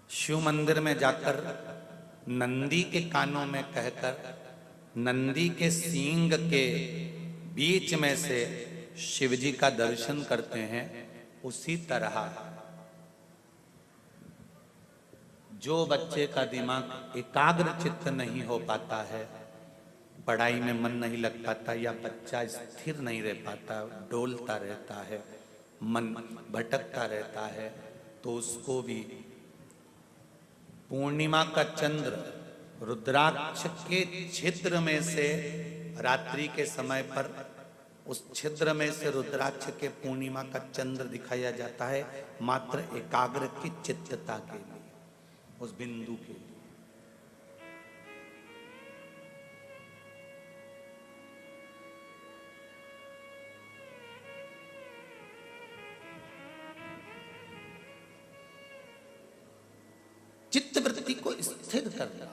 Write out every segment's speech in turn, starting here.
शिव मंदिर में जाकर नंदी के कानों में कहकर नंदी के सींग के बीच में से शिव जी का दर्शन करते हैं, उसी तरह जो बच्चे का दिमाग एकाग्र चित्त नहीं हो पाता है, पढ़ाई में मन नहीं लग पाता या बच्चा स्थिर नहीं रह पाता, डोलता रहता है, मन भटकता रहता है, तो उसको भी पूर्णिमा का चंद्र रुद्राक्ष के छिद्र में से रात्रि के समय पर उस छिद्र में से रुद्राक्ष के पूर्णिमा का चंद्र दिखाया जाता है, मात्र एकाग्र की चित्तता के लिए, उस बिंदु के लिए। चित्त वृत्ति को स्थिर करना।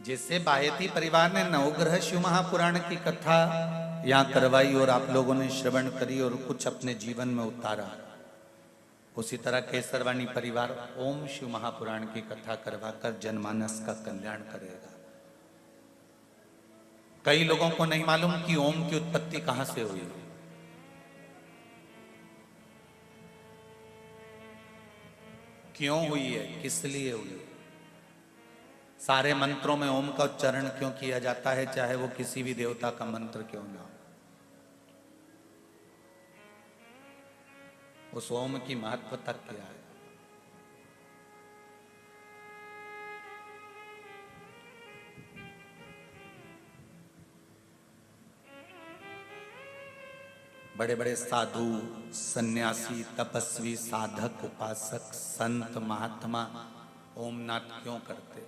जैसे बायती परिवार ने नवग्रह शिव महापुराण की कथा यहां करवाई और आप लोगों ने श्रवण करी और कुछ अपने जीवन में उतारा, उसी तरह केसरवाणी परिवार ओम शिव महापुराण की कथा करवाकर जनमानस का कल्याण करेगा। कई लोगों को नहीं मालूम कि ओम की उत्पत्ति कहां से हुई। क्यों हुई है, किस लिए हुई। सारे मंत्रों में ओम का उच्चारण क्यों किया जाता है, चाहे वो किसी भी देवता का मंत्र क्यों ना हो। उस ओम की महत्वता क्या है। बड़े बड़े साधु, सन्यासी, तपस्वी, साधक, उपासक, संत, महात्मा ओम नाथ क्यों करते।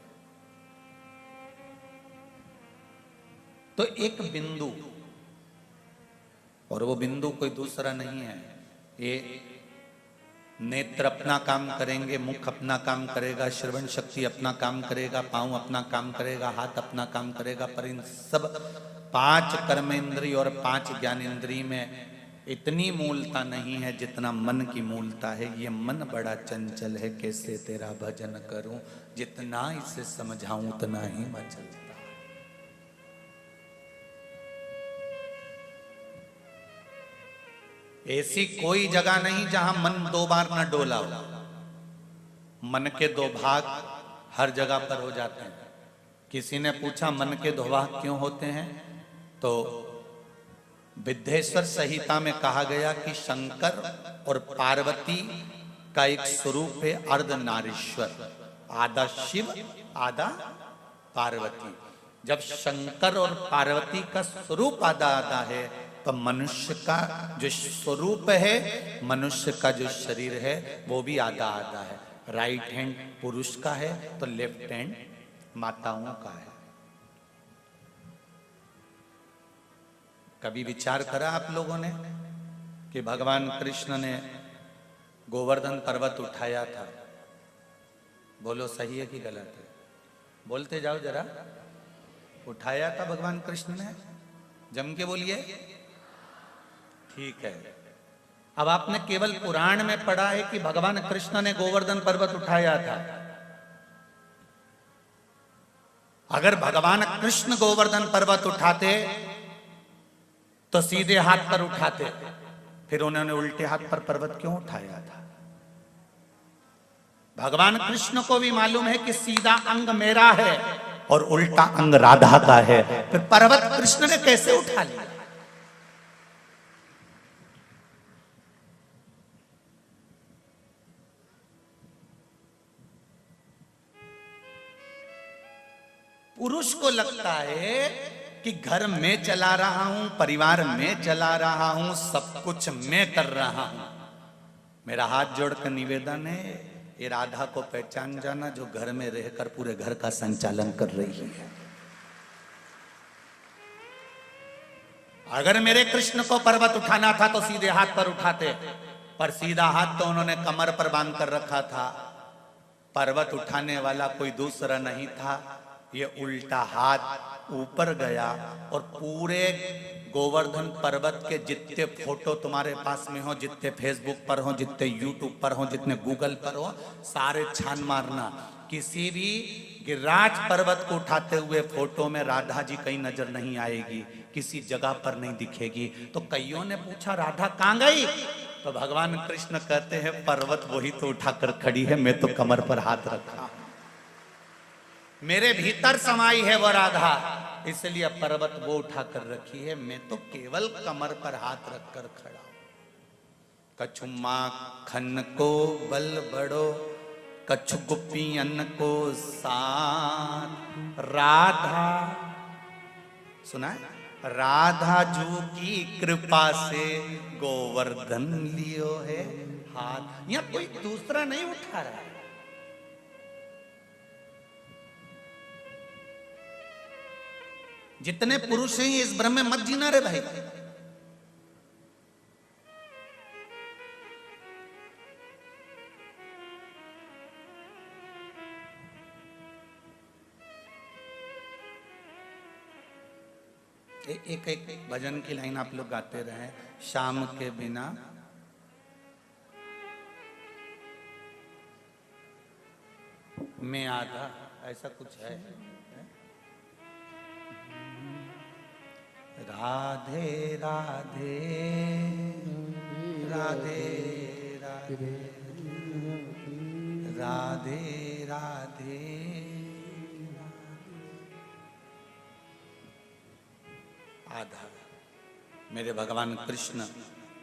तो एक बिंदु, और वो बिंदु कोई दूसरा नहीं है। ये नेत्र अपना काम करेंगे, मुख अपना काम करेगा, श्रवण शक्ति अपना काम करेगा, पांव अपना काम करेगा, हाथ अपना काम करेगा, पर इन सब 5 कर्मेंद्रिय और 5 ज्ञानेंद्रिय में इतनी मूलता नहीं है जितना मन की मूलता है। ये मन बड़ा चंचल है, कैसे तेरा भजन करूं, जितना इसे समझाऊं उतना ही मचलता। ऐसी कोई जगह नहीं जहां मन 2 बार न डोला हो। मन के 2 भाग हर जगह पर हो जाते हैं। किसी ने पूछा मन के 2 भाग क्यों होते हैं, तो विद्येश्वर संहिता में कहा गया कि शंकर और पार्वती का एक स्वरूप है अर्धनारीश्वर, आधा शिव आधा पार्वती। जब शंकर और पार्वती का स्वरूप आधा आधा है, तो मनुष्य का जो स्वरूप है, मनुष्य का जो शरीर है, वो भी आधा आधा है। राइट हैंड पुरुष का है तो लेफ्ट हैंड माताओं का है। कभी विचार करा आप लोगों ने कि भगवान कृष्ण ने गोवर्धन पर्वत उठाया था। बोलो सही है कि गलत है, बोलते जाओ जरा। उठाया था भगवान कृष्ण ने, जम के बोलिए। ठीक है। अब आपने केवल पुराण में पढ़ा है कि भगवान कृष्ण ने गोवर्धन पर्वत उठाया था। अगर भगवान कृष्ण गोवर्धन पर्वत उठाते तो सीधे हाथ पर उठाते, फिर उन्होंने उल्टे हाथ पर पर्वत क्यों उठाया था। भगवान कृष्ण को भी मालूम है कि सीधा अंग मेरा है और उल्टा अंग राधा का है, फिर पर्वत कृष्ण ने कैसे उठा लिया। पुरुष को लगता है कि घर में चला रहा हूं, परिवार में चला रहा हूं, सब कुछ मैं कर रहा हूं। मेरा हाथ जोड़कर निवेदन है, ये राधा को पहचान जाना जो घर में रहकर पूरे घर का संचालन कर रही है। अगर मेरे कृष्ण को पर्वत उठाना था तो सीधे हाथ पर उठाते, पर सीधा हाथ तो उन्होंने कमर पर बांध कर रखा था। पर्वत उठाने वाला कोई दूसरा नहीं था, ये उल्टा हाथ ऊपर गया और पूरे गोवर्धन पर्वत के जितने फोटो तुम्हारे पास में हो, जितने फेसबुक पर हो, जितने यूट्यूब पर हो, जितने गूगल पर हो, सारे छान मारना। किसी भी गिरिराज पर्वत को उठाते हुए फोटो में राधा जी कहीं नजर नहीं आएगी, किसी जगह पर नहीं दिखेगी। तो कईयों ने पूछा राधा कहाँ गई? तो भगवान कृष्ण कहते हैं पर्वत वही तो उठाकर खड़ी है, मैं तो कमर पर हाथ रखा, मेरे भीतर समाई है वो राधा, इसलिए पर्वत वो उठाकर रखी है, मैं तो केवल कमर पर हाथ रखकर खड़ा हूं। कछु माखन को बल बड़ो, कछु गुपियन को साथ, राधा सुना है? राधा जू की कृपा से गोवर्धन लियो है हाथ। यहां कोई दूसरा नहीं उठा रहा है। जितने पुरुष हैं इस भ्रम में मत जीना रे भाई। एक एक भजन की लाइन आप लोग गाते रहे, शाम के बिना मैं आधा, ऐसा कुछ है। राधे राधे राधे राधे राधे राधे। आधा मेरे भगवान कृष्ण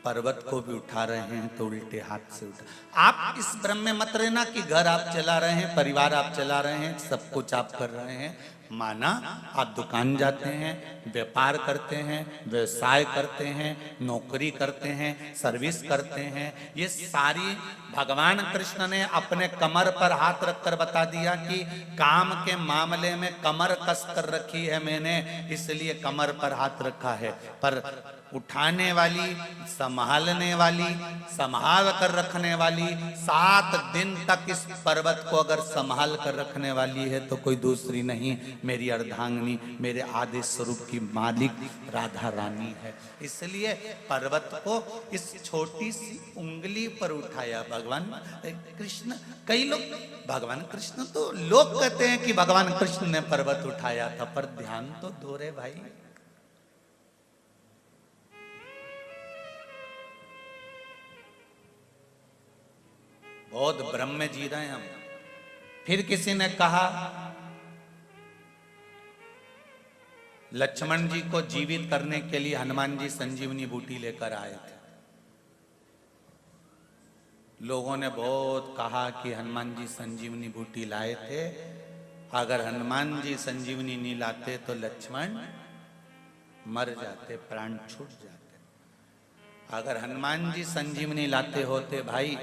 पर्वत को भी उठा रहे हैं तो उल्टे हाथ से उठा। आप इस भ्रम में मत रहना कि घर आप चला रहे हैं, परिवार आप चला रहे हैं, सब कुछ आप कर रहे हैं। माना आप दुकान जाते हैं, व्यापार करते हैं, व्यवसाय करते हैं, नौकरी करते हैं, सर्विस करते हैं, ये सारी भगवान कृष्ण ने अपने कमर पर हाथ रखकर बता दिया कि काम के मामले में कमर कस कर रखी है मैंने, इसलिए कमर पर हाथ रखा है। पर उठाने वाली, संभालने वाली, संभाल कर रखने वाली, 7 दिन तक इस पर्वत को अगर संभाल कर रखने वाली है तो कोई दूसरी नहीं, मेरी अर्धांगिनी, मेरे आदि स्वरूप की मालिक राधा रानी है। इसलिए पर्वत को इस छोटी सी उंगली पर उठाया भगवान कृष्ण। कई लोग भगवान कृष्ण, तो लोग कहते हैं कि भगवान कृष्ण ने पर्वत उठाया था, पर ध्यान तो दो रे भाई। बहुत भ्रम में जी रहे हैं हम। फिर किसी ने कहा लक्ष्मण जी को जीवित करने के लिए हनुमान जी संजीवनी बूटी लेकर आए थे। लोगों ने बहुत कहा कि हनुमान जी संजीवनी बूटी लाए थे, अगर हनुमान जी संजीवनी नहीं लाते तो लक्ष्मण मर जाते, प्राण छूट जाते। अगर हनुमान जी संजीवनी लाते होते भाई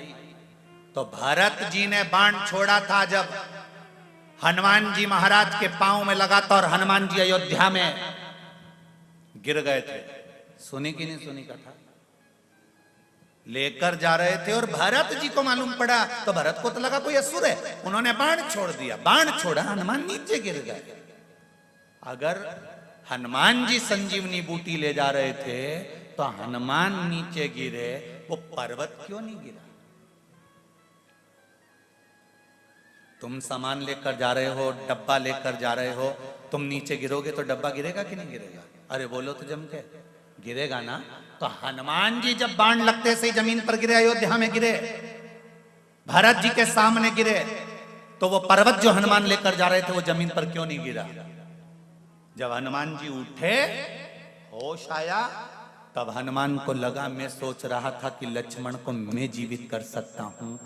तो भरत जी ने बाण छोड़ा था, जब हनुमान जी महाराज के पांव में लगा था और हनुमान जी अयोध्या में गिर गए थे। सुनी कि नहीं सुनी कथा? लेकर जा रहे थे और भरत जी को मालूम पड़ा तो भरत को तो लगा कोई असुर है, उन्होंने बाण छोड़ दिया, बाण छोड़ा, हनुमान नीचे गिर गए। अगर हनुमान जी संजीवनी बूटी ले जा रहे थे तो हनुमान नीचे गिरे, वो पर्वत क्यों नहीं गिरा? तुम सामान लेकर जा रहे हो, डब्बा लेकर जा रहे हो, तुम नीचे गिरोगे तो डब्बा गिरेगा कि नहीं गिरेगा? अरे बोलो तो जम के, गिरेगा ना। तो हनुमान जी जब बाण लगते से जमीन पर गिरे, अयोध्या में गिरे, भरत जी के सामने गिरे, तो वो पर्वत जो हनुमान लेकर जा रहे थे वो जमीन पर क्यों नहीं गिरा? जब हनुमान जी उठे, होश आया, तब हनुमान को लगा मैं सोच रहा था कि लक्ष्मण को मैं जीवित कर सकता हूं,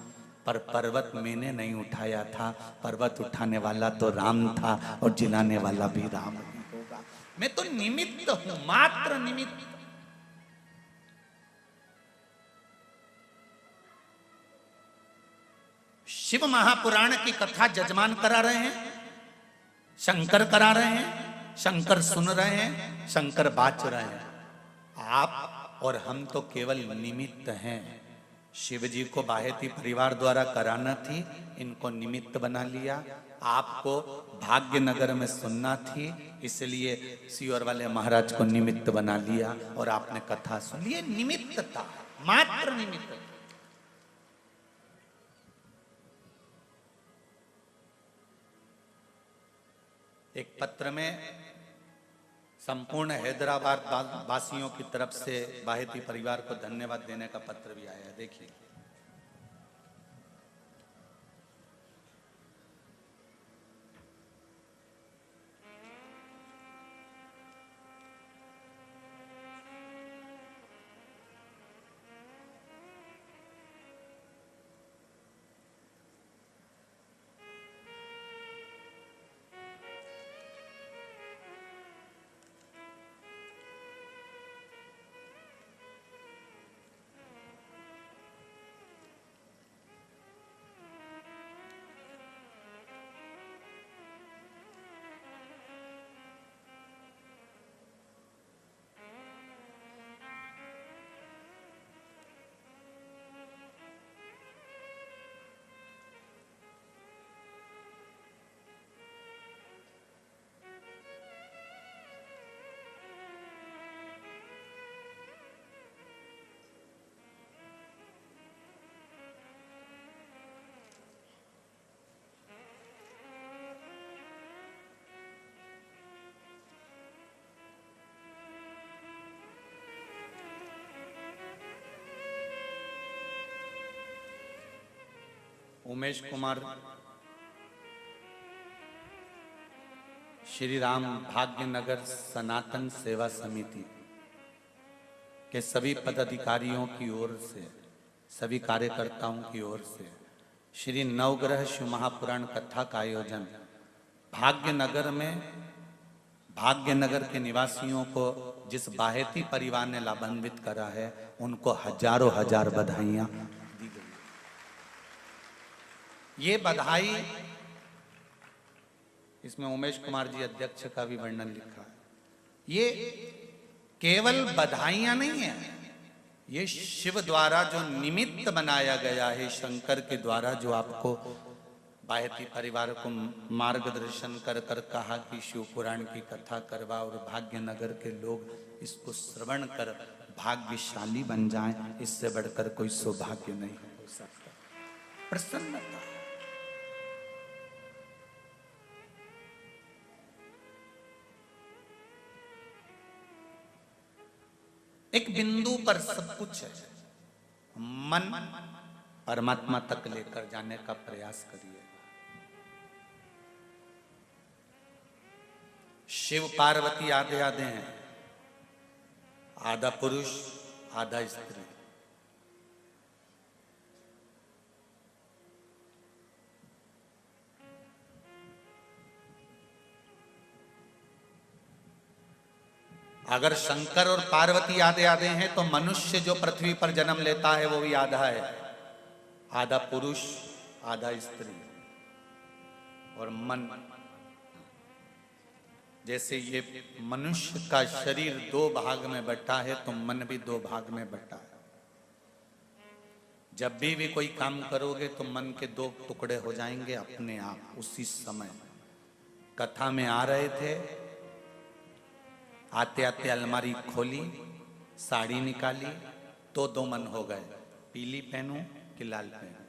पर पर्वत मैंने नहीं उठाया था, पर्वत उठाने वाला तो राम था और जिलाने वाला भी राम ही होगा। मैं तो निमित्त हूं, मात्र निमित्त। शिव महापुराण की कथा जजमान करा रहे हैं, शंकर करा रहे हैं, शंकर सुन रहे हैं, शंकर बाच रहे हैं। आप और हम तो केवल निमित्त हैं। शिव जी को बाहेती परिवार द्वारा कराना थी, इनको निमित्त बना लिया। आपको भाग्यनगर में सुनना थी, इसलिए सीवर वाले महाराज को निमित्त बना लिया और आपने कथा सुन ली। निमित्त था, मात्र निमित्त। एक पत्र में संपूर्ण हैदराबाद वासियों की तरफ से बाहेती परिवार को धन्यवाद देने का पत्र भी आया है, देखिए। उमेश कुमार श्री राम भाग्यनगर सनातन सेवा समिति के सभी पदाधिकारियों की ओर से, सभी कार्यकर्ताओं की ओर से श्री नवग्रह शिव महापुराण कथा का आयोजन भाग्यनगर में, भाग्यनगर के निवासियों को जिस बाहेती परिवार ने लाभान्वित करा है, उनको हजारों हजार बधाइयां दी गई। ये बधाई, इसमें उमेश कुमार जी अध्यक्ष का भी वर्णन लिखा है, ये केवल बधाइयां नहीं है, ये शिव द्वारा जो निमित्त बनाया गया है, शंकर के द्वारा जो आपको बाहेती परिवार को मार्गदर्शन कर कर कहा कि शिव पुराण की कथा करवा और भाग्यनगर के लोग इसको श्रवण कर भाग्यशाली बन जाएं, इससे बढ़कर कोई सौभाग्य नहीं हो सकता। प्रसन्नता, एक बिंदु पर सब कुछ है, मन परमात्मा तक लेकर जाने का प्रयास करिए। शिव पार्वती आधे आधे हैं, आधा पुरुष आधा स्त्री। अगर शंकर और पार्वती आधे आधे हैं तो मनुष्य जो पृथ्वी पर जन्म लेता है वो भी आधा है, आधा पुरुष आधा स्त्री। और मन, जैसे ये मनुष्य का शरीर दो भाग में बटा है तो मन भी दो भाग में बटा है। जब भी कोई काम करोगे तो मन के दो टुकड़े हो जाएंगे अपने आप उसी समय। कथा में आ रहे थे, आते आते अलमारी खोली, साड़ी निकाली तो दो मन हो गए, पीली पहनूं कि लाल पहनूं,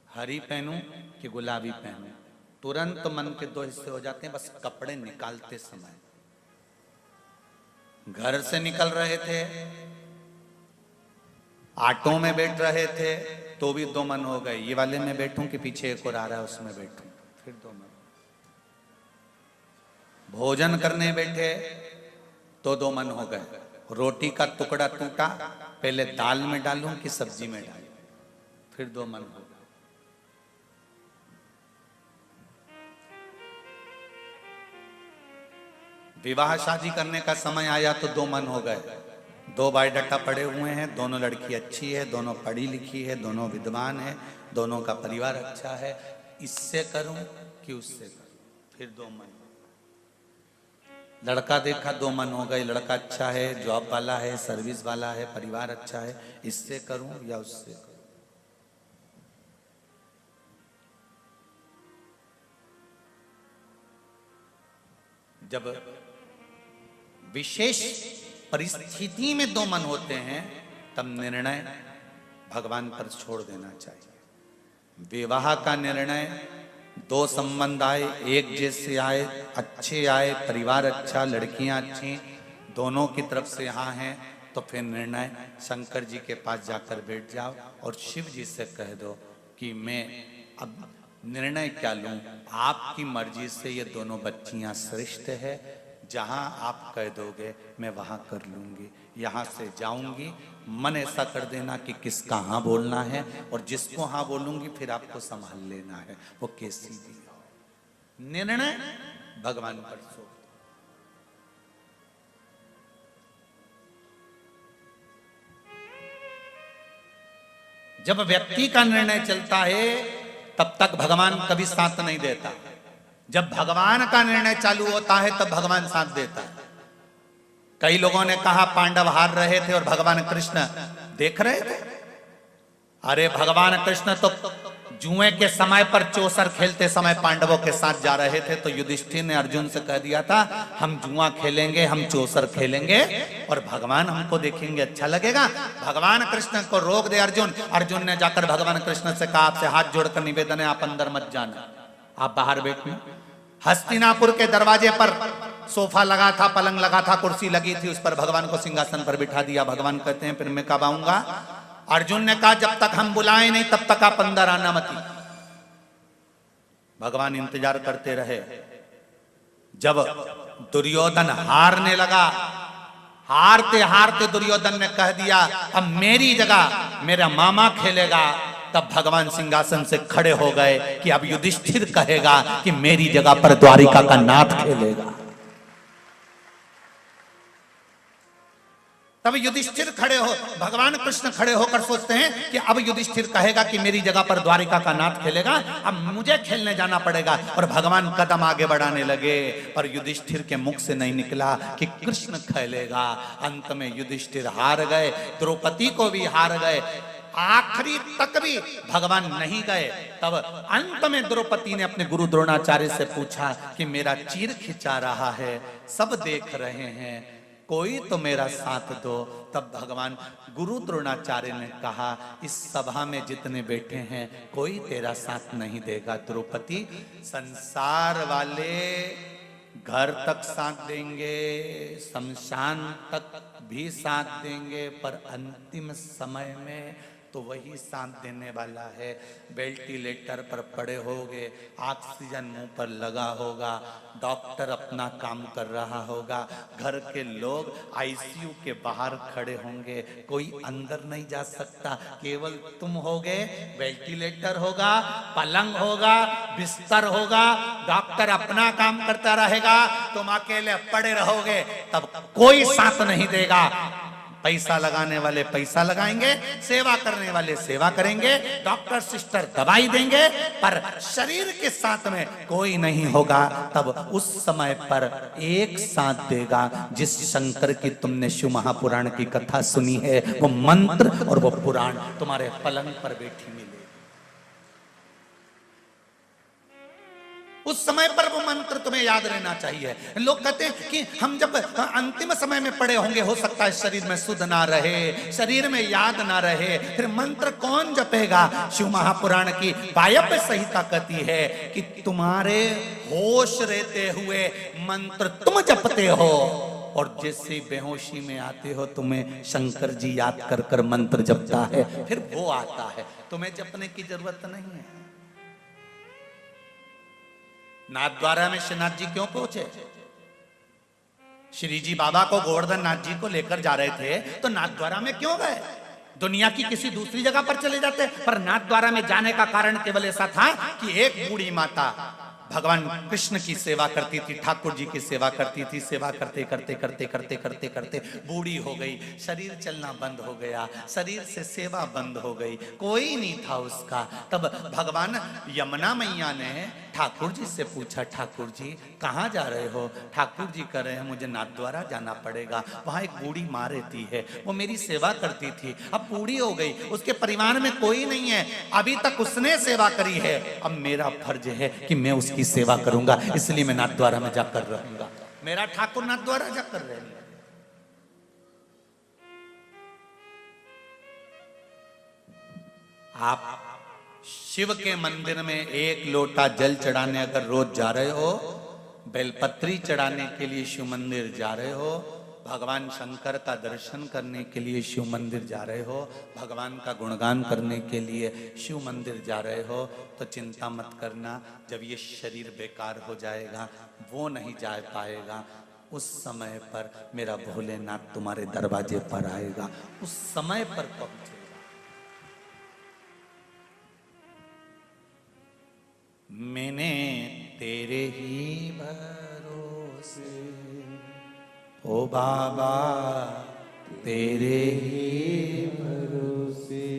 हरी पहनूं कि गुलाबी पहनूं। तुरंत मन के दो हिस्से हो जाते हैं बस कपड़े निकालते समय। घर से निकल रहे थे, ऑटो में बैठ रहे थे तो भी दो मन हो गए, ये वाले में बैठूं कि पीछे एक और आ रहा है उसमें बैठूं, फिर दो मन। भोजन करने बैठे तो दो मन हो गए, रोटी का टुकड़ा टूटा, पहले दाल में डालूं कि सब्जी में डालूं, फिर दो मन हो गए। विवाह शादी करने का समय आया तो दो मन हो गए, दो बायोडाटा पड़े हुए हैं, दोनों लड़की अच्छी है, दोनों पढ़ी लिखी है, दोनों विद्वान है, दोनों का परिवार अच्छा है, इससे करूं कि उससे करूं, फिर दो मन। लड़का देखा दो मन हो गए, लड़का अच्छा है, जॉब वाला है, सर्विस वाला है, परिवार अच्छा है, इससे करूं या उससे करूं। जब विशेष परिस्थिति में दो मन होते हैं तब निर्णय भगवान पर छोड़ देना चाहिए। विवाह का निर्णय दो संबंध आए, एक जैसे आए, अच्छे आए, परिवार अच्छा, लड़कियां अच्छी, दोनों की तरफ से यहाँ हैं, तो फिर निर्णय शंकर जी के पास जाकर बैठ जाओ और शिव जी से कह दो कि मैं अब निर्णय क्या लूं, आपकी मर्जी से ये दोनों बच्चियां श्रेष्ठ है, जहां आप कह दोगे मैं वहां कर लूंगी, यहां से जाऊंगी। मन ऐसा कर देना कि किसका हाँ बोलना है, और जिसको हाँ बोलूंगी फिर आपको संभाल लेना है, वो कैसी भी हो। निर्णय भगवान पर छोड़। जब व्यक्ति का निर्णय चलता है तब तक भगवान कभी साथ नहीं देता। जब भगवान का निर्णय चालू होता है तब भगवान साथ देता है। कई लोगों ने कहा पांडव हार रहे थे और भगवान कृष्ण देख रहे थे। अरे भगवान कृष्ण तो जुए के समय पर चौसर खेलते समय पांडवों के साथ जा रहे थे, तो युधिष्ठिर ने अर्जुन से कह दिया था हम जुआ खेलेंगे, हम चौसर खेलेंगे और भगवान हमको देखेंगे, अच्छा लगेगा। भगवान कृष्ण को रोक दे अर्जुन। अर्जुन ने जाकर भगवान कृष्ण से कहा आपसे हाथ जोड़कर निवेदन है, आप अंदर मत जाना, आप बाहर बैठिए। हस्तिनापुर के दरवाजे पर सोफा लगा था, पलंग लगा था, कुर्सी लगी थी, उस पर भगवान को सिंहासन पर बिठा दिया। भगवान कहते हैं फिर मैं कब आऊंगा? अर्जुन ने कहा जब तक हम बुलाए नहीं तब तक आप अंदर आना मत। भगवान इंतजार करते रहे। जब दुर्योधन हारने लगा, हारते हारते दुर्योधन ने कह दिया अब मेरी जगह मेरा मामा खेलेगा, तब भगवान सिंहासन से खड़े हो गए कि अब युधिष्ठिर कहेगा कि मेरी जगह पर द्वारिका का नाथ खेलेगा। तब युधिष्ठिर खड़े हो, भगवान कृष्ण खड़े होकर सोचते हैं कि अब युधिष्ठिर कहेगा कि मेरी जगह पर द्वारिका का नाथ खेलेगा, अब मुझे खेलने जाना पड़ेगा। और भगवान कदम आगे बढ़ाने लगे, पर युधिष्ठिर के मुख से नहीं निकला कि कृष्ण खेलेगा। अंत में युधिष्ठिर हार गए, द्रौपदी को भी हार गए, आखिरी तक भी भगवान नहीं गए। तब अंत में द्रौपदी ने अपने गुरु द्रोणाचार्य से पूछा कि मेरा चीर खिंचा रहा है, सब देख रहे हैं, कोई तो मेरा साथ दो। तब भगवान गुरु द्रोणाचार्य ने कहा इस सभा में जितने बैठे हैं कोई तेरा साथ नहीं देगा द्रौपदी। संसार वाले घर तक साथ देंगे, शमशान तक भी साथ देंगे, पर अंतिम समय में तो वही साथ देने वाला है। वेंटिलेटर पर पड़े होगे, ऑक्सीजन मुंह पर लगा होगा, डॉक्टर अपना काम कर रहा होगा, घर के लोग आईसीयू के बाहर खड़े होंगे, कोई अंदर नहीं जा सकता, केवल तुम होगे, वेंटिलेटर होगा, पलंग होगा, बिस्तर होगा, डॉक्टर अपना काम करता रहेगा, तुम अकेले पड़े रहोगे, तब कोई साथ नहीं देगा। पैसा लगाने वाले पैसा लगाएंगे, सेवा करने वाले सेवा करेंगे, डॉक्टर सिस्टर दवाई देंगे, पर शरीर के साथ में कोई नहीं होगा। तब उस समय पर एक साथ देगा जिस शंकर की तुमने शिव महापुराण की कथा सुनी है, वो मंत्र और वो पुराण तुम्हारे पलंग पर बैठी मिले। उस समय पर वो मंत्र तुम्हें याद रहना चाहिए। लोग कहते हैं कि हम जब अंतिम समय में पड़े होंगे, हो सकता है शरीर में सुध ना रहे, शरीर में याद ना रहे, फिर मंत्र कौन जपेगा? शिव महापुराण की वायव्य संहिता कहती है कि तुम्हारे होश रहते हुए मंत्र तुम जपते हो, और जैसे बेहोशी में आते हो तुम्हें शंकर जी याद कर कर मंत्र जपता है, फिर वो आता है, तुम्हें जपने की जरूरत नहीं है। नाथद्वारा में श्रीनाथ जी क्यों पहुंचे? श्री जी बाबा को गोवर्धन नाथ जी को लेकर जा रहे थे, तो नाथद्वारा में क्यों गए? दुनिया की किसी दूसरी जगह पर चले जाते, पर नाथद्वारा में जाने का कारण केवल ऐसा था कि एक बूढ़ी माता भगवान कृष्ण की सेवा करती थी, ठाकुर जी की सेवा करती थी, सेवा करते करते करते करते करते करते बूढ़ी हो गई, शरीर चलना बंद हो गया, शरीर से सेवा बंद हो गई, कोई नहीं था उसका। तब भगवान यमुना मैया ने ठाकुर जी से पूछा, ठाकुर जी कहाँ जा रहे हो? ठाकुर जी कह रहे हैं मुझे नाथद्वारा जाना पड़ेगा, वहां एक बूढ़ी माँ रहती है, वो मेरी सेवा करती थी, अब बूढ़ी हो गई, उसके परिवार में कोई नहीं है, अभी तक उसने सेवा करी है, अब मेरा फर्ज है कि मैं उसकी सेवा करूंगा, इसलिए मैं नाथद्वारा में जाकर रहूंगा। मेरा ठाकुर नाथ द्वारा जा कर रहे हैं। आप शिव के मंदिर में एक लोटा जल चढ़ाने अगर रोज जा रहे हो, बेलपत्री चढ़ाने के लिए शिव मंदिर जा रहे हो, भगवान शंकर का दर्शन करने के लिए शिव मंदिर जा रहे हो, भगवान का गुणगान करने के लिए शिव मंदिर जा रहे हो, तो चिंता मत करना, जब ये शरीर बेकार हो जाएगा, वो नहीं जा पाएगा, उस समय पर मेरा भोलेनाथ तुम्हारे दरवाजे पर आएगा, उस समय पर पहुंचेगा। मैंने तेरे ही भरोसे ओ बाबा, तेरे ही भरोसे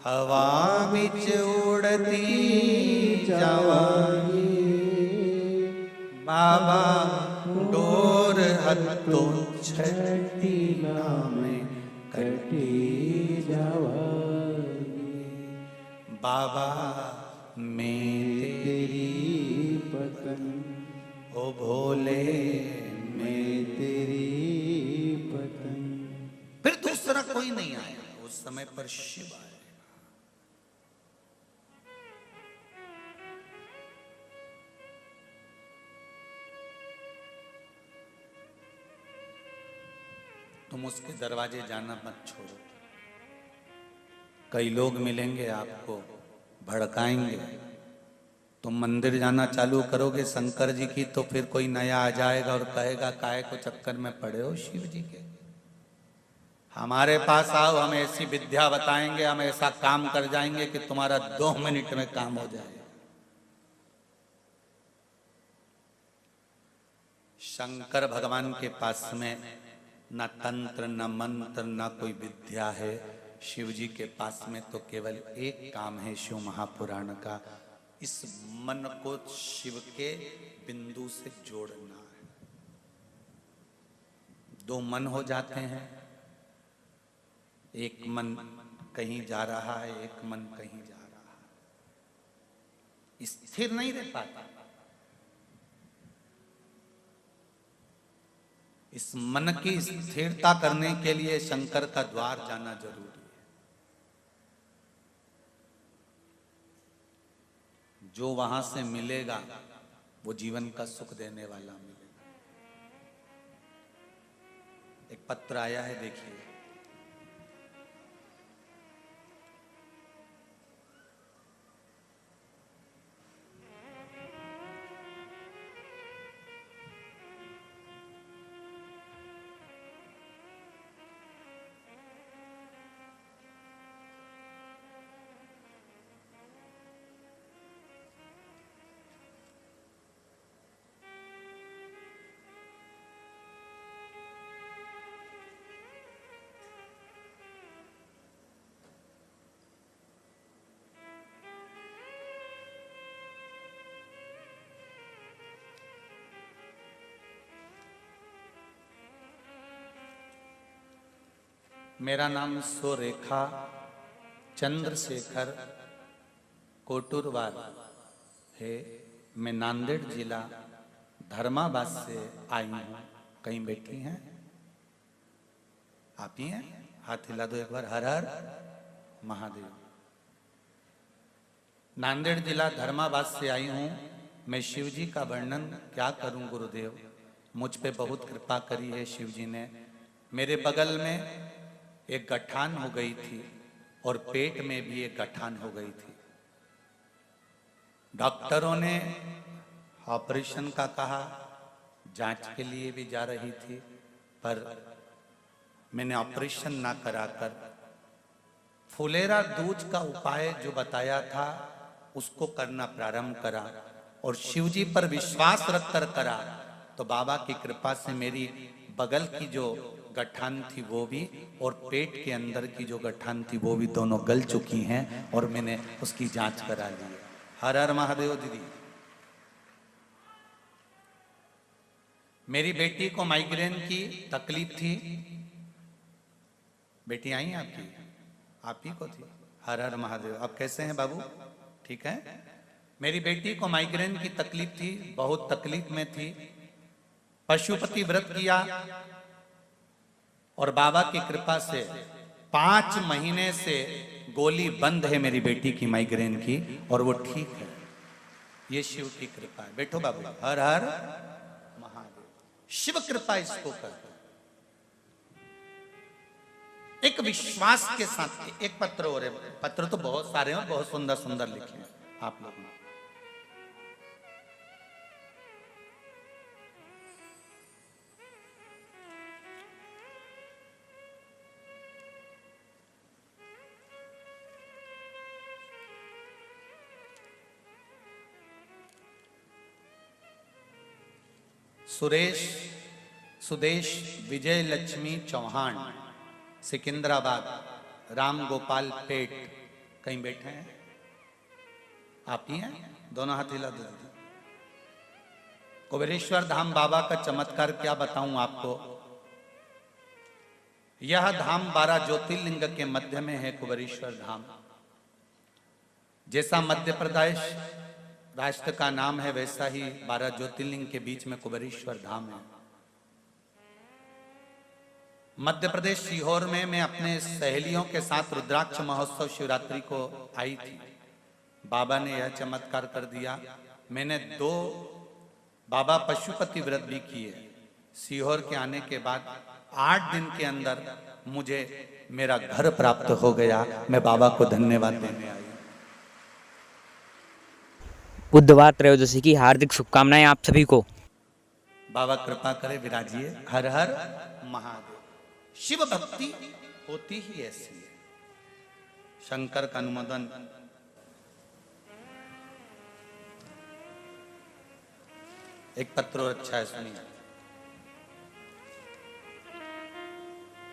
हवा बिच उड़ती जावांगी, बाबा डोर हथों छठी नामे कटी जावांगी, बाबा मैं तेरी पतंग ओ भोले मैं तेरी पतंग। फिर दूसरा कोई नहीं आया, उस समय पर शिव आए। तुम उसके दरवाजे जाना मत छोड़ो। कई लोग मिलेंगे आपको, भड़काएंगे, तुम मंदिर जाना चालू करोगे शंकर जी की, तो फिर कोई नया आ जाएगा और कहेगा काहे को चक्कर में पड़े हो शिव जी के, हमारे पास आओ, हम ऐसी विद्या बताएंगे, हम ऐसा काम कर जाएंगे कि तुम्हारा 2 मिनट में काम हो जाएगा। शंकर भगवान के पास में न तंत्र न मंत्र न कोई विद्या है, शिव जी के पास में तो केवल एक काम है शिव महापुराण का, इस मन को शिव के बिंदु से जोड़ना है। 2 मन हो जाते हैं, एक मन कहीं जा रहा है, एक मन कहीं जा रहा है, स्थिर नहीं रह पाता। इस मन की स्थिरता करने के लिए शंकर का द्वार जाना जरूरी है। जो वहां से मिलेगा वो जीवन का सुख देने वाला मिलेगा। एक पत्र आया है, देखिए। मेरा नाम सुरेखा चंद्रशेखर कोटुरवार है। मैं नांदेड़ जिला धर्माबाद से आई हूँ। कहीं बैठी हैं? आप ही हैं? हाथ हिला दो एक बार। हर हर महादेव। नांदेड़ जिला धर्माबाद से आई हूँ। मैं शिव जी का वर्णन क्या करूं गुरुदेव, मुझ पे बहुत कृपा करी है शिव जी ने। मेरे बगल में एक गठान हो गई थी और पेट में भी एक गठान हो गई थी। डॉक्टरों ने ऑपरेशन का कहा, जांच के लिए भी जा रही थी, पर मैंने ऑपरेशन ना कराकर फुलेरा दूज का उपाय जो बताया था उसको करना प्रारंभ करा और शिव जी पर विश्वास रखकर करा। तो बाबा की कृपा से मेरी बगल की जो गठान थी वो भी और पेट के अंदर की जो गठान थी वो भी दोनों गल चुकी हैं और मैंने उसकी जांच करा ली है। हर हर महादेव। दीदी, मेरी बेटी को माइग्रेन की तकलीफ थी। बेटी आई आपकी? आप ही को थी? हर हर महादेव। अब कैसे हैं बाबू? ठीक है। मेरी बेटी को माइग्रेन की तकलीफ थी, बहुत तकलीफ में थी। पशुपति व्रत किया और बाबा की कृपा से 5 महीने से गोली बंद है मेरी बेटी की माइग्रेन की, और वो ठीक है। ये शिव की कृपा है। बैठो बाबू, हर हर महादेव। शिव कृपा इसको करते। एक विश्वास के साथ एक पत्र हो रहे, पत्र तो बहुत सारे हैं, बहुत सुंदर सुंदर लिखे हैं आप लोगों ने। सुदेश विजय लक्ष्मी चौहान, सिकंदराबाद, राम गोपाल पेट, कहीं बैठे हैं? आप ही हैं? दोनों हाथ हिला दो। कुबेरेश्वर धाम बाबा का चमत्कार क्या बताऊं आपको। यह धाम 12 ज्योतिर्लिंग के मध्य में है। कुबेरेश्वर धाम जैसा मध्य प्रदेश राष्ट्र का नाम है, वैसा ही 12 ज्योतिर्लिंग के बीच में कुबेरेश्वर धाम है। मध्य प्रदेश सीहोर में मैं अपने सहेलियों के साथ रुद्राक्ष महोत्सव शिवरात्रि को आई थी। बाबा ने यह चमत्कार कर दिया। मैंने 2 बाबा पशुपति व्रत भी किए। सीहोर के आने के बाद 8 दिन के अंदर मुझे मेरा घर प्राप्त हो गया। मैं बाबा को धन्यवाद देने आई। बुधवार त्रयोदशी की हार्दिक शुभकामनाएं आप सभी को। बाबा कृपा करे, विराजिए। हर हर महादेव। शिव भक्ति होती ही ऐसी है। शंकर का अनुमोदन। एक पत्र और अच्छा है, सुनिए।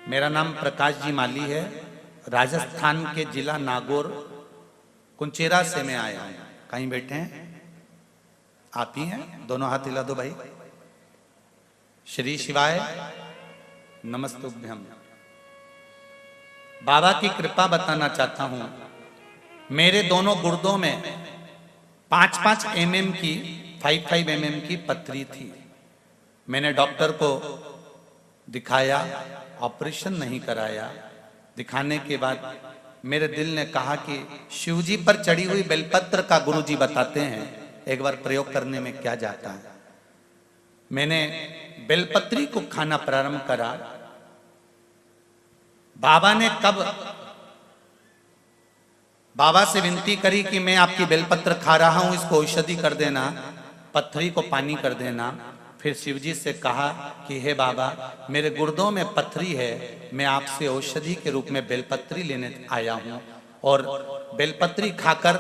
मेरा नाम प्रकाश जी माली है। राजस्थान के जिला नागौर कुंचेरा से मैं आया हूं। कहीं बैठे हैं? आप ही हैं? दोनों हाथ हिला दो भाई। श्री शिवाय नमस्तुभ्यम। बाबा की कृपा बताना चाहता हूं। मेरे दोनों गुर्दों में 5-5 mm की 5-5 mm की पथरी थी। मैंने डॉक्टर को दिखाया, ऑपरेशन नहीं कराया। दिखाने के बाद मेरे दिल ने कहा कि शिवजी पर चढ़ी हुई बेलपत्र का गुरुजी बताते हैं, एक बार प्रयोग करने में क्या जाता है। मैंने बेलपत्री को खाना प्रारंभ करा। बाबा ने कब बाबा से विनती करी कि मैं आपकी बेलपत्र खा रहा हूं, इसको औषधि कर देना, पथरी को पानी कर देना। फिर शिवजी से कहा कि हे बाबा, मेरे गुर्दों में पथरी है, मैं आपसे औषधि के रूप में बेलपत्री लेने आया हूं। और बेलपत्री खाकर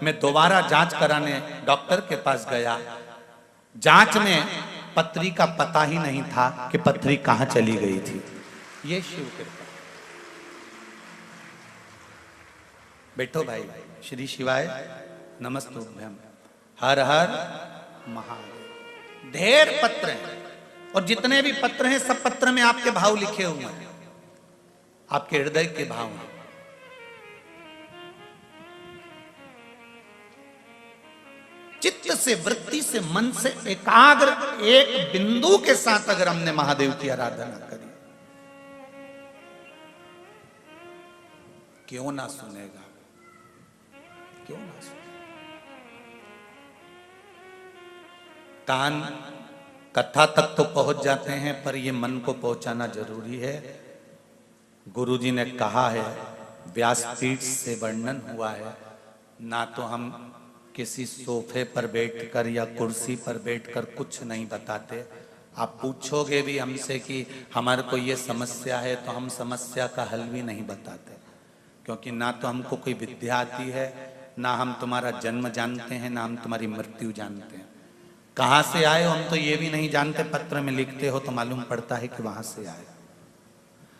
मैं दोबारा जांच कराने डॉक्टर के पास गया। जांच में पथरी का पता ही नहीं था कि पथरी कहां चली गई थी। ये शिव कृपा। बैठो भाई। श्री शिवाय नमस्तुभ्यम। हर हर महादेव। ढेर पत्र हैं, और जितने भी पत्र हैं सब पत्र में आपके भाव लिखे हुए हैं, आपके हृदय के भाव हैं। चित्त से, वृत्ति से, मन से एकाग्र एक बिंदु के साथ अगर हमने महादेव की आराधना करी, क्यों ना सुनेगा, क्यों ना सुनेगा। कान कथा तक तो पहुंच जाते हैं, पर ये मन को पहुंचाना जरूरी है। गुरुजी ने कहा है, व्यासपीठ से वर्णन हुआ है, ना तो हम किसी सोफे पर बैठकर या कुर्सी पर बैठकर कुछ नहीं बताते। आप पूछोगे भी हमसे कि हमारे को ये समस्या है, तो हम समस्या का हल भी नहीं बताते, क्योंकि ना तो हमको कोई विद्या आती है, ना हम तुम्हारा जन्म जानते हैं, ना हम तुम्हारी मृत्यु जानते हैं। कहाँ से आए हो हम तो ये भी नहीं जानते। पत्र में लिखते हो तो मालूम पड़ता है कि वहां से आए।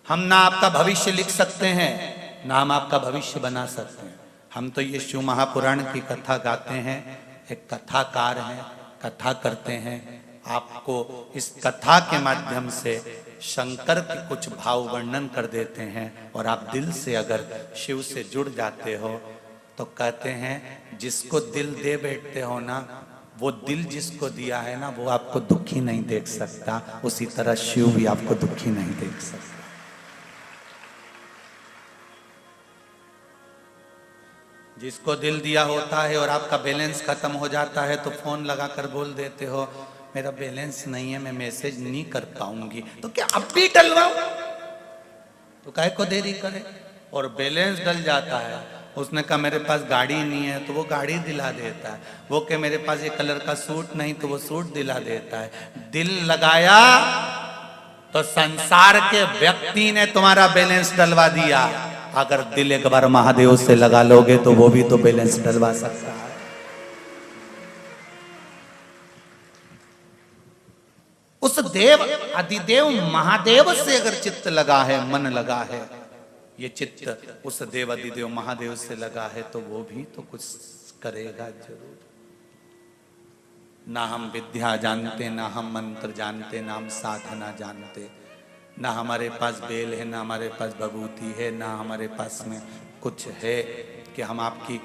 हम ना आपका भविष्य लिख सकते हैं, ना हम आपका भविष्य बना सकते हैं। हम तो ये शिव महापुराण की कथा गाते हैं, एक कथाकार हैं, कथा करते हैं। आपको इस कथा के माध्यम से शंकर के कुछ भाव वर्णन कर देते हैं, और आप दिल से अगर शिव से जुड़ जाते हो तो कहते हैं, जिसको दिल दे बैठते हो ना, वो दिल जिसको दिया है ना, वो आपको दुखी नहीं देख सकता, उसी तरह शिव भी आपको दुखी नहीं देख सकता। जिसको दिल दिया होता है और आपका बैलेंस खत्म हो जाता है तो फोन लगाकर बोल देते हो मेरा बैलेंस नहीं है, मैं मैसेज नहीं कर पाऊंगी, तो क्या अब भी डलवाओ? तो काहे को देरी करे? और बैलेंस डल जाता है, उसने कहा मेरे पास गाड़ी नहीं है तो वो गाड़ी दिला देता है, वो कहे मेरे पास ये कलर का सूट नहीं तो वो सूट दिला देता है। दिल लगाया तो संसार के व्यक्ति ने तुम्हारा बैलेंस डलवा दिया, अगर दिल एक बार महादेव से लगा लोगे तो वो भी तो बैलेंस डलवा सकता है। उस देव अधिदेव महादेव से अगर चित्त लगा है, मन लगा है, ये चित्त उस देव अधिदेव महादेव से लगा है तो वो भी तो कुछ करेगा जरूर। ना हम विद्या जानते, ना हम मंत्र जानते, ना हम साधना जानते, ना हमारे पास बेल है, ना हमारे पास बबूती है, ना हमारे पास में कुछ है कि हम आपकी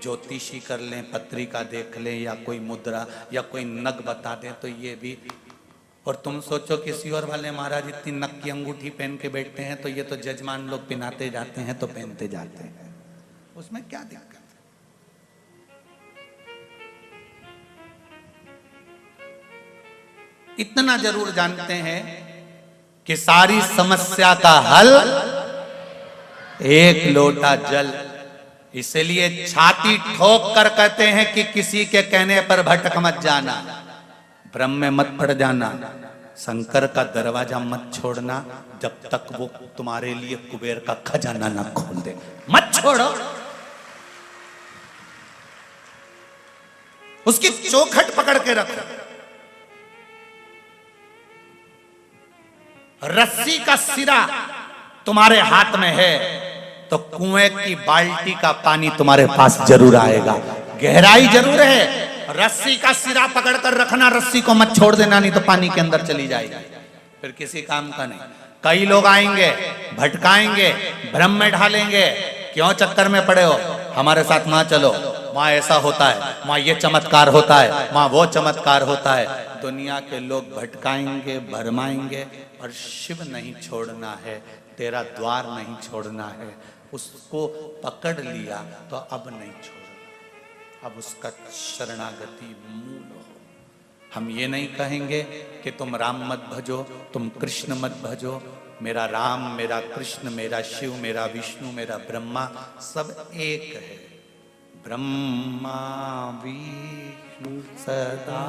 ज्योतिषी कर लें, पत्रिका देख लें, या कोई मुद्रा या कोई नग बता दें तो ये भी। और तुम सोचो किसी और वाले महाराज इतनी नक की अंगूठी पहन के बैठते हैं तो ये तो जजमान लोग पहनाते जाते हैं तो पहनते जाते हैं, उसमें क्या दिक्कत है? इतना जरूर जानते हैं कि सारी समस्या का हल एक लोटा जल। इसलिए छाती ठोक कर कहते हैं कि किसी के कहने पर भटक मत जाना, भ्रम में मत पड़ जाना, शंकर का दरवाजा मत छोड़ना जब तक वो तुम्हारे लिए कुबेर का खजाना ना खोल दे, मत छोड़ो। उसकी चौखट पकड़ के रखो। रस्सी का सिरा तुम्हारे हाथ में है तो कुएं की बाल्टी का पानी तुम्हारे पास जरूर आएगा। गहराई जरूर है, रस्सी का सिरा पकड़कर रखना, रस्सी को मत छोड़ देना, नहीं तो पानी के अंदर चली जाएगी, फिर किसी काम का नहीं। कई लोग आएंगे, भटकाएंगे, भ्रम में ढालेंगे, क्यों चक्कर में पड़े हो, हमारे साथ ना चलो, वहां ऐसा होता है, वहां ये चमत्कार होता है, वहां वो चमत्कार होता है। दुनिया के लोग भटकाएंगे, भरमाएंगे, और शिव नहीं छोड़ना है, तेरा द्वार नहीं छोड़ना है। उसको पकड़ लिया तो अब नहीं छोड़ना, अब उसका शरणागति मूल हो। हम ये नहीं कहेंगे कि तुम राम मत भजो, तुम कृष्ण मत भजो। मेरा राम, मेरा कृष्ण, मेरा शिव, मेरा विष्णु, मेरा ब्रह्मा सब एक है। ब्रह्मा विष्णु सदा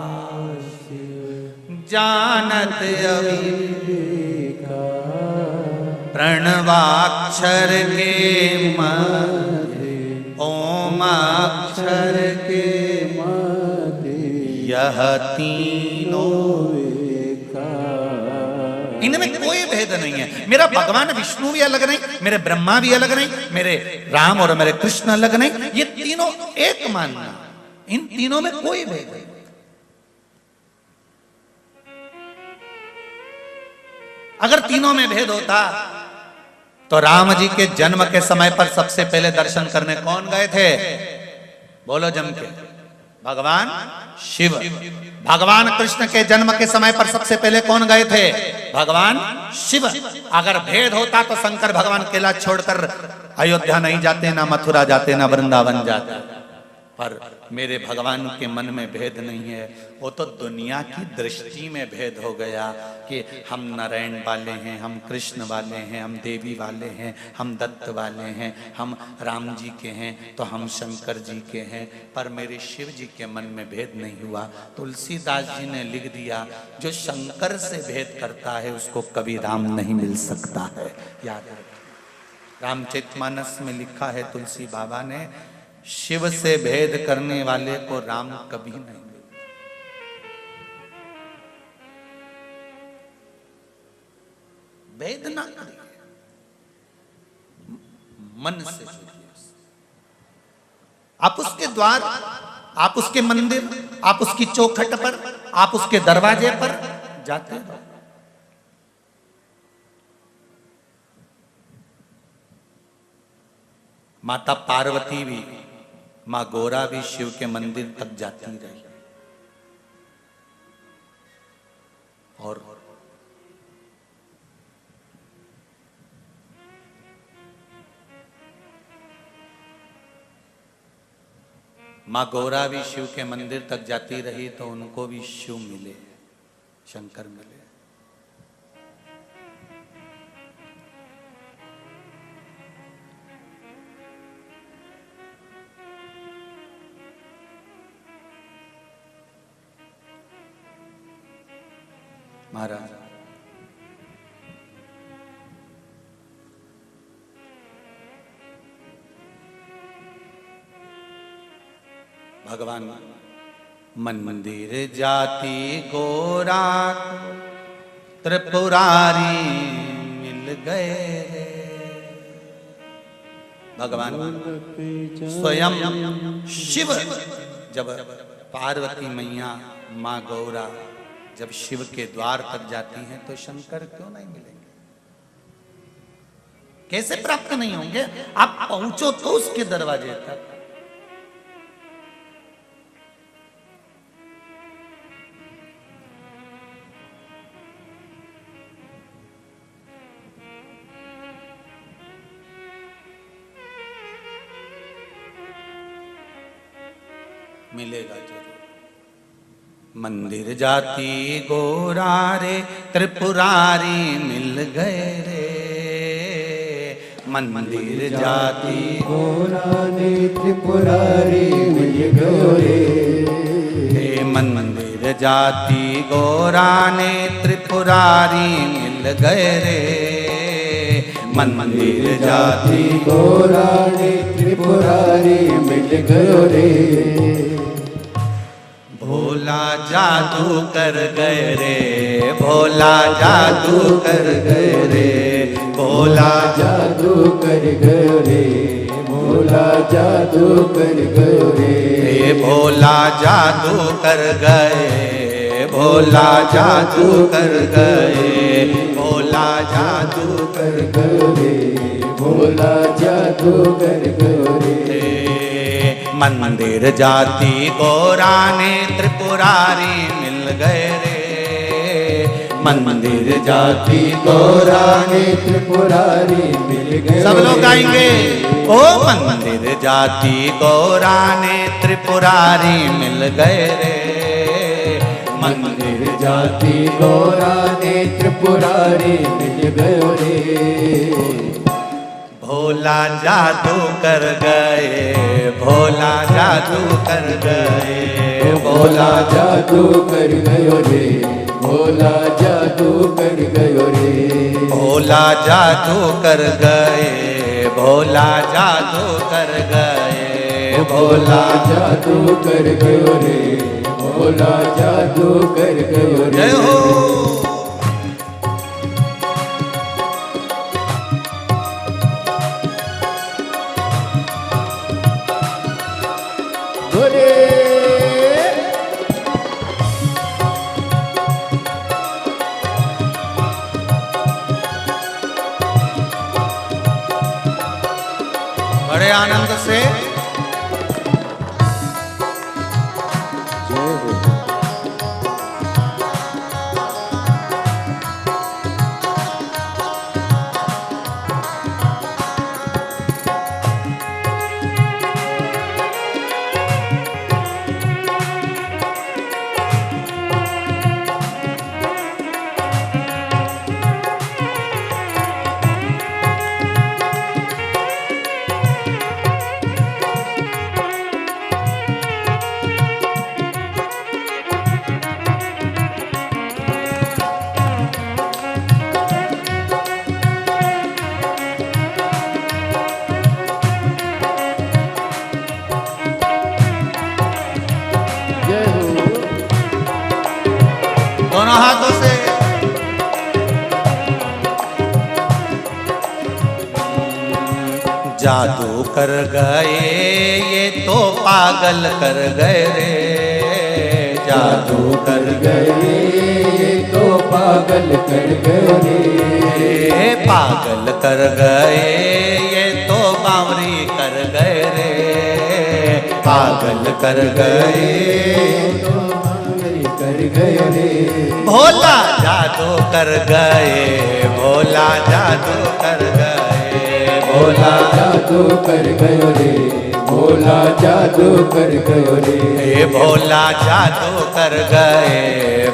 जानत अविवेका, प्रणवाक्षर के मध्य ओम अक्षर के मध्य यह तीनों, इनमें कोई भेद नहीं है। मेरा भगवान विष्णु भी अलग नहीं, मेरे ब्रह्मा भी अलग नहीं, मेरे राम और मेरे कृष्ण अलग नहीं, ये तीनों एक मानना, इन तीनों में कोई भेद नहीं। अगर तीनों में भेद होता तो राम जी के जन्म के समय पर सबसे पहले दर्शन करने कौन गए थे? बोलो जम के। भगवान शिव। भगवान कृष्ण के जन्म के समय पर सबसे पहले कौन गए थे? भगवान शिव। अगर भेद होता तो शंकर भगवान केला छोड़कर अयोध्या नहीं जाते, ना मथुरा जाते, ना वृंदावन जाते। पर मेरे भगवान के मन में भेद नहीं है, वो तो दुनिया की दृष्टि में भेद हो गया कि हम नारायण वाले हैं, हम कृष्ण वाले हैं, हम देवी वाले हैं, हम दत्त वाले हैं, हम राम जी के हैं तो हम शंकर जी के हैं। पर मेरे शिव जी के मन में भेद नहीं हुआ। तुलसीदास जी ने लिख दिया, जो शंकर से भेद करता है उसको कभी राम नहीं मिल सकता है। याद है, रामचरितमानस में लिखा है तुलसी बाबा ने, शिव से भेद करने वाले को राम कभी नहीं मिलता। भेद ना करिए, मन से जुड़िए। आप उसके द्वार, आप उसके मंदिर, आप उसकी चौखट पर, आप उसके दरवाजे पर जाते रहो। माता पार्वती भी, माँ गौरा भी शिव के मंदिर तक जाती रही। और माँ गौरा भी शिव के मंदिर तक जाती रही तो उनको भी शिव मिले, शंकर मिले। महाराज भगवान मंदिर जाति गोरा त्रिपुरारी मिल गए। भगवान स्वयं शिव जब पार्वती मैया माँ गौरा जब शिव के द्वार तक जाती हैं तो शंकर क्यों नहीं मिलेंगे? कैसे प्राप्त नहीं होंगे? आप पहुंचो तो उसके दरवाजे तक। मिलेगा जरूर। मंदिर जाती गोरा रे त्रिपुरारी मिल गए रे। मंदिर जाती गोरा रे त्रिपुरारी मिल गए रे। मंदिर जाती गोरा ने त्रिपुरारी मिल गए रे। मंदिर जाती गोरा रे त्रिपुरारी मिल गए रे। भोला जादू कर गए रे, भोला जादू कर गए रे। भोला जादू कर गए रे, भोला जादू कर गए रे। भोला जादू कर गए, भोला जादू कर गए। भोला जादू कर गए रे, भोला जादू कर गए रे। मंदिर जाती गोरा ने त्रिपुरारी मिल गए रे। मंदिर जाती गोरा ने त्रिपुरारी मिल गए। सब लोग गाएंगे। ओ मंदिर जाती गोरा ने त्रिपुरारी मिल गए रे। मंदिर जाती गोरा ने त्रिपुरारी मिल गए रे। भोला जादू कर गए, भोला जादू कर गए। भोला जादू कर गयो रे, भोला जादू कर गयो रे। भोला जादू कर गए, भोला जादू कर गए। भोला जादू कर गयो रे, भोला जादू कर गयो रे। जय हो। बड़े आनंद से दोनों हाथों से जादू कर गए ये तो पागल कर गए रे। जादू कर गए ये तो पागल कर गए रे। पागल कर गए ये तो बावरी कर गए रे। पागल कर गए तो बावरी कर गयो रे। भोला जादू कर गए, भोला जादू कर गए, भोला जादू कर गयो रे, भोला जादू कर गयो रे। हे भोला जादू कर गए,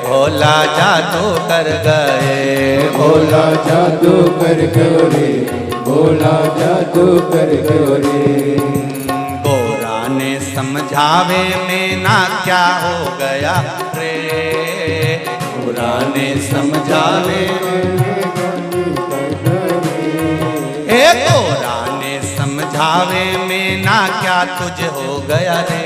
भोला जादू कर गए, भोला जादू कर गयो रे, भोला जादू कर गयो रे। गोरा ने समझावे में ना क्या हो गया रे, गोरा ने समझावे ए गोरा ने समझावे में ना क्या तुझ हो गया रे,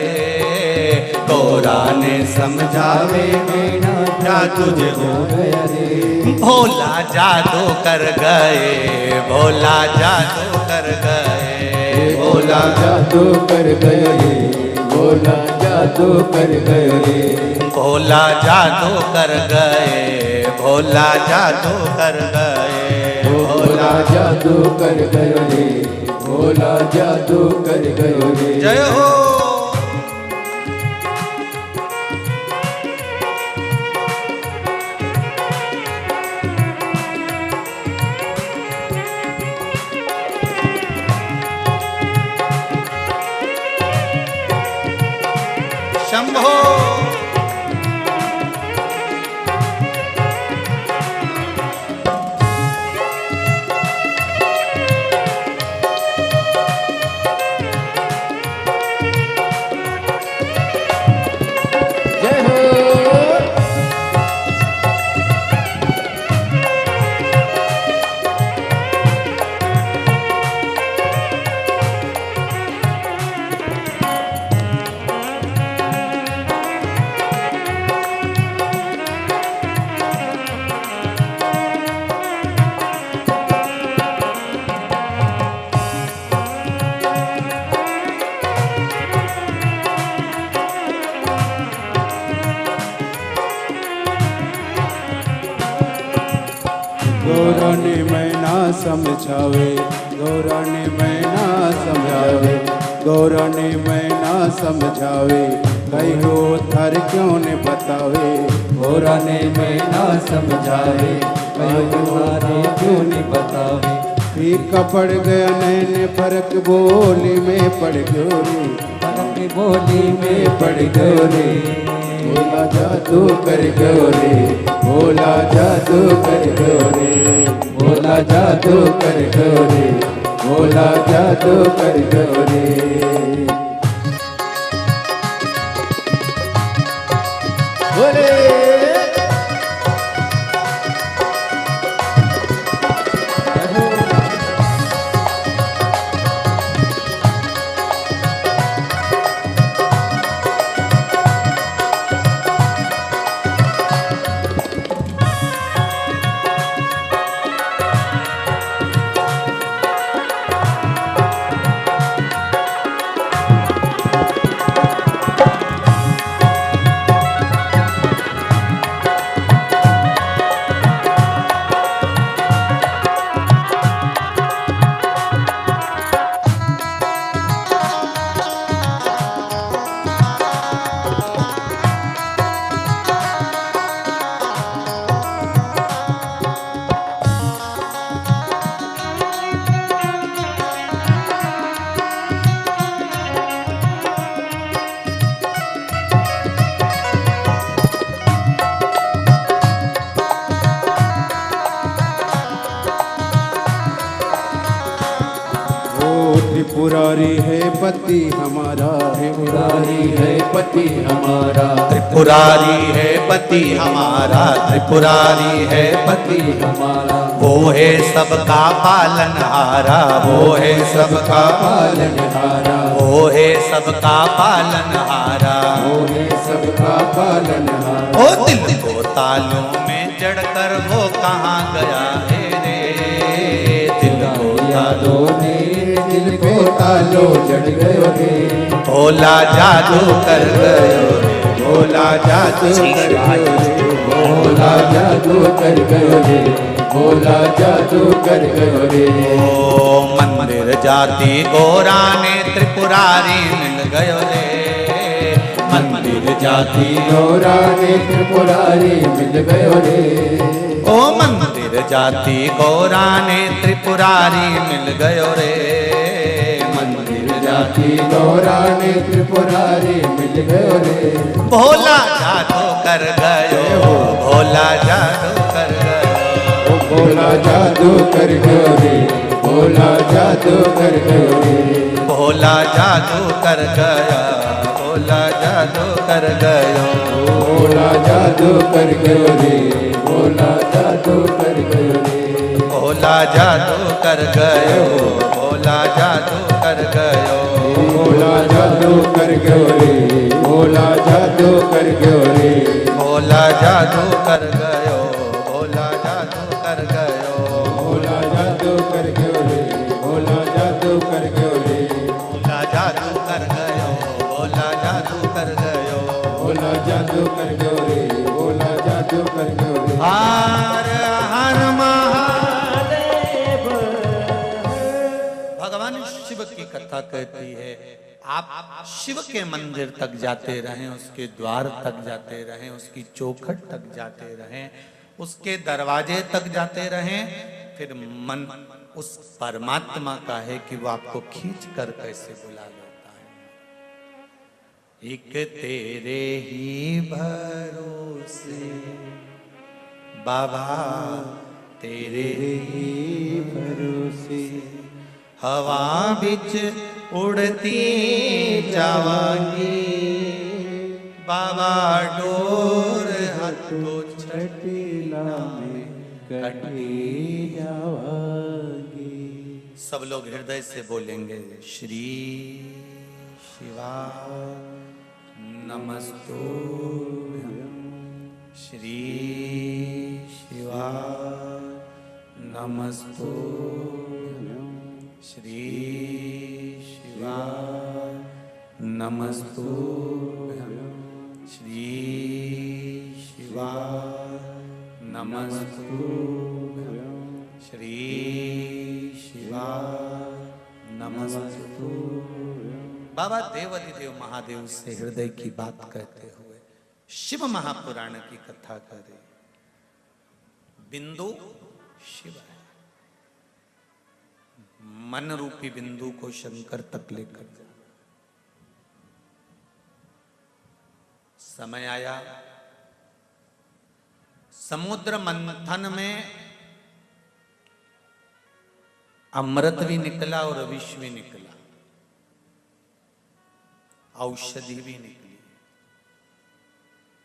गोरा ने समझावे में ना क्या तुझ हो गया रे। भोला जादू कर गए, भोला जादू कर गए, भोला जादू कर गयो रे, भोला जादू कर गयो रे। भोला जादू कर गए, भोला जादू कर गए, भोला जादू कर गयो रे, भोला जादू कर गयो रे। जय हो। शंभो। जय हो। गौरा ने मैं ना समझावे, गौरा ने मैं ना समझावे, गौरा ने मैं ना समझावे, कई गो थर क्यों ने बतावे। गौरा ने मैं ना समझावे, कई गो थारे क्यों ने बतावे। फीका पड़ गया नैने फर्क बोली में पड़ गयो रे, फर्क बोली में पड़ गयो रे। भोला जादू कर गयो रे, भोला जादू कर गयो रे, भोला जादू कर गयो रे, भोला जादू कर गयो रे। बोले त्रिपुरारी है पति हमारा, त्रिपुरारी है पति हमारा, त्रिपुरारी है पति हमारा, त्रिपुरारी है पति हमारा। वो है सबका पालनहारा, वो है सबका पालनहारा, वो है सबका पालनहारा, वो है सबका पालनहारा। ओ दिल को तालों में जड़कर वो कहाँ गया है रे, दिल को यादों ने दिल को तालो जड़ गयो रे। भोला जादू कर गयो रे, भोला जादू कर गयो रे, भोला जादू कर गयो रे, भोला जादू कर गयो रे। ओ मंदिर जाति गोरा ने त्रिपुरारी मिल गयो रे, मंदिर जाती गौरा ने त्रिपुरारी मिल गयो रे। ओ मंदिर जाती गौरा ने त्रिपुरारी मिल गयो रे। मंदिर जाती गौरा ने त्रिपुरारी मिल गयो रे। भोला जादू कर गयो, भोला जादू कर गयो, भोला जादू कर गयो रे। भोला जादू कर गयो रे। भोला जादू कर गया, भोला जादू कर गयो, भोला जादू कर गयो रे। भोला जादू कर गयो रे। भोला जादू कर गयो, भोला जादू कर गयो, भोला जादू कर गयो रे। भोला जादू कर गयो रे। भोला जादू कर गयो, भोला जादू कर गयो, भोला जादू कर गयो रे। भोला जादू कर गयो रे। भोला जादू कर गयो, भोला जादू कर गयो, भोला जादू कर गयो रे। भोला जादू कर गयो रे। हर हर महादेव। भगवान शिव की कथा कहती है आप शिव के मंदिर तक जाते रहें, उसके द्वार तक जाते रहें, उसकी चौखट तक जाते रहें, उसके दरवाजे तक जाते रहें, फिर मन उस परमात्मा का है कि वो आपको खींच कर कैसे बुला लेता है। एक तेरे ही भरोसे बाबा, तेरे ही भरोसे हवा बिच उड़ती जावांगी, बाबा डोर हाथों छठीला में कटी जावांगी। सब लोग हृदय से बोलेंगे श्री शिवा नमस्तुभ्यं, श्री शिवा नमस्तुभ्यं, श्री शिवा नमस्तुभ्यं, श्री शिवा नमस्तुभ्यं, श्री शिवा नमस्तुभ्यं। बाबा देवाधिदेव महादेव से हृदय की बात कहते हुए शिव महापुराण की कथा करें। बिंदु शिव है, मन रूपी बिंदु को शंकर तक लेकर जा। समय आया, समुद्र मंथन में अमृत भी निकला और विष भी निकला, औषधि भी निकली।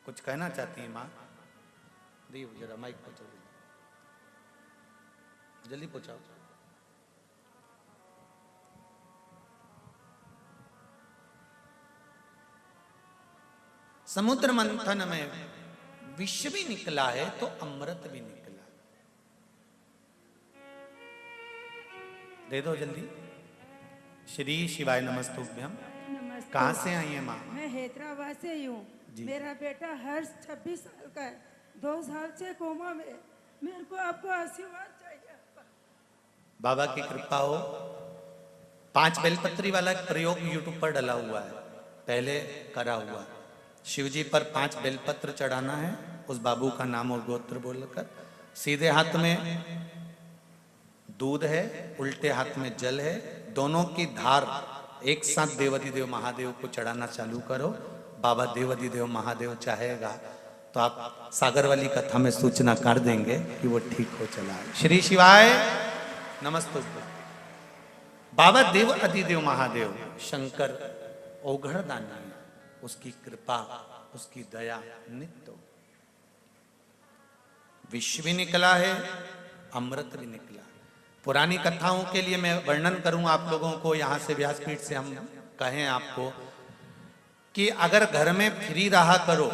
कुछ कहना चाहती है मां? दियो जरा माइक पहुंचाओ, जल्दी पहुंचाओ। समुद्र मंथन में विष भी निकला है तो अमृत भी निकला। दे दो जल्दी। श्री शिवाय नमस्तुभ्यं। कहाँ से आई है माँ? मैं हैदराबाद से ही हूँ। मेरा बेटा हर्ष 26 साल का है, 2 साल से कोमा में। मेरे को आपको आशीर्वाद चाहिए। बाबा की कृपा हो। 5 बेलपत्री वाला एक प्रयोग यूट्यूब पर डला हुआ है, पहले करा हुआ है। शिव जी पर 5 बेलपत्र चढ़ाना है, उस बाबू का नाम और गोत्र बोलकर। सीधे हाथ में दूध है, उल्टे हाथ में जल है, दोनों की धार एक साथ देवाधिदेव महादेव को चढ़ाना चालू करो। बाबा देवाधिदेव महादेव चाहेगा तो आप सागर वाली कथा में सूचना कर देंगे कि वो ठीक हो चला है। श्री शिवाय नमस्तुभ्यं। बाबा देव अधिदेव महादेव शंकर औघड़ दानी है, उसकी कृपा उसकी दया नित्य। विष भी निकला है, अमृत भी निकला। पुरानी कथाओं के लिए मैं वर्णन करूं आप लोगों को, यहां से व्यासपीठ से हम कहें आपको कि अगर घर में फ्री रहा करो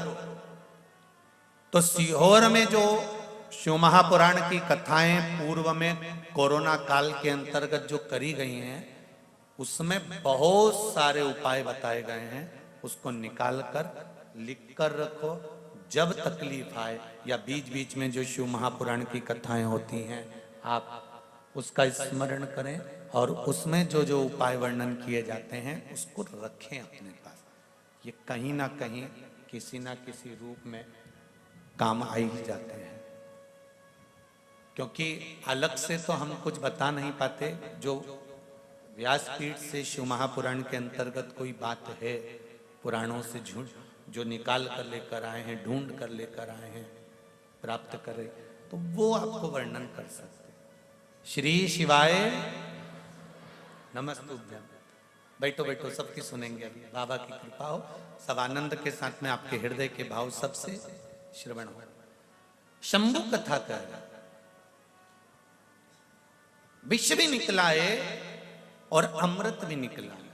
तो सीहोर में जो शिव महापुराण की कथाएं पूर्व में कोरोना काल के अंतर्गत जो करी गई हैं उसमें बहुत सारे उपाय बताए गए हैं। उसको निकाल कर लिख कर रखो। जब तकलीफ आए या बीच बीच में जो शिव महापुराण की कथाएं होती हैं आप उसका स्मरण करें और उसमें जो जो उपाय वर्णन किए जाते हैं उसको रखें अपने पास। ये कहीं ना कहीं किसी ना किसी रूप में काम आ ही जाते हैं, क्योंकि अलग से तो हम कुछ बता नहीं पाते। जो व्यासपीठ से शिव महापुराण के अंतर्गत कोई बात है, पुराणों से जो निकाल कर लेकर आए हैं, ढूंढ कर लेकर आए हैं, प्राप्त करे, तो वो आपको वर्णन कर सकते। श्री शिवाय नमस्तुभ्यम। बैठो बैठो, सबकी सुनेंगे अभी, बाबा की कृपा हो, सब आनंद के साथ में आपके हृदय के भाव सबसे श्रवण हो। शंभु कथा कर विष भी निकला है और अमृत भी निकला है।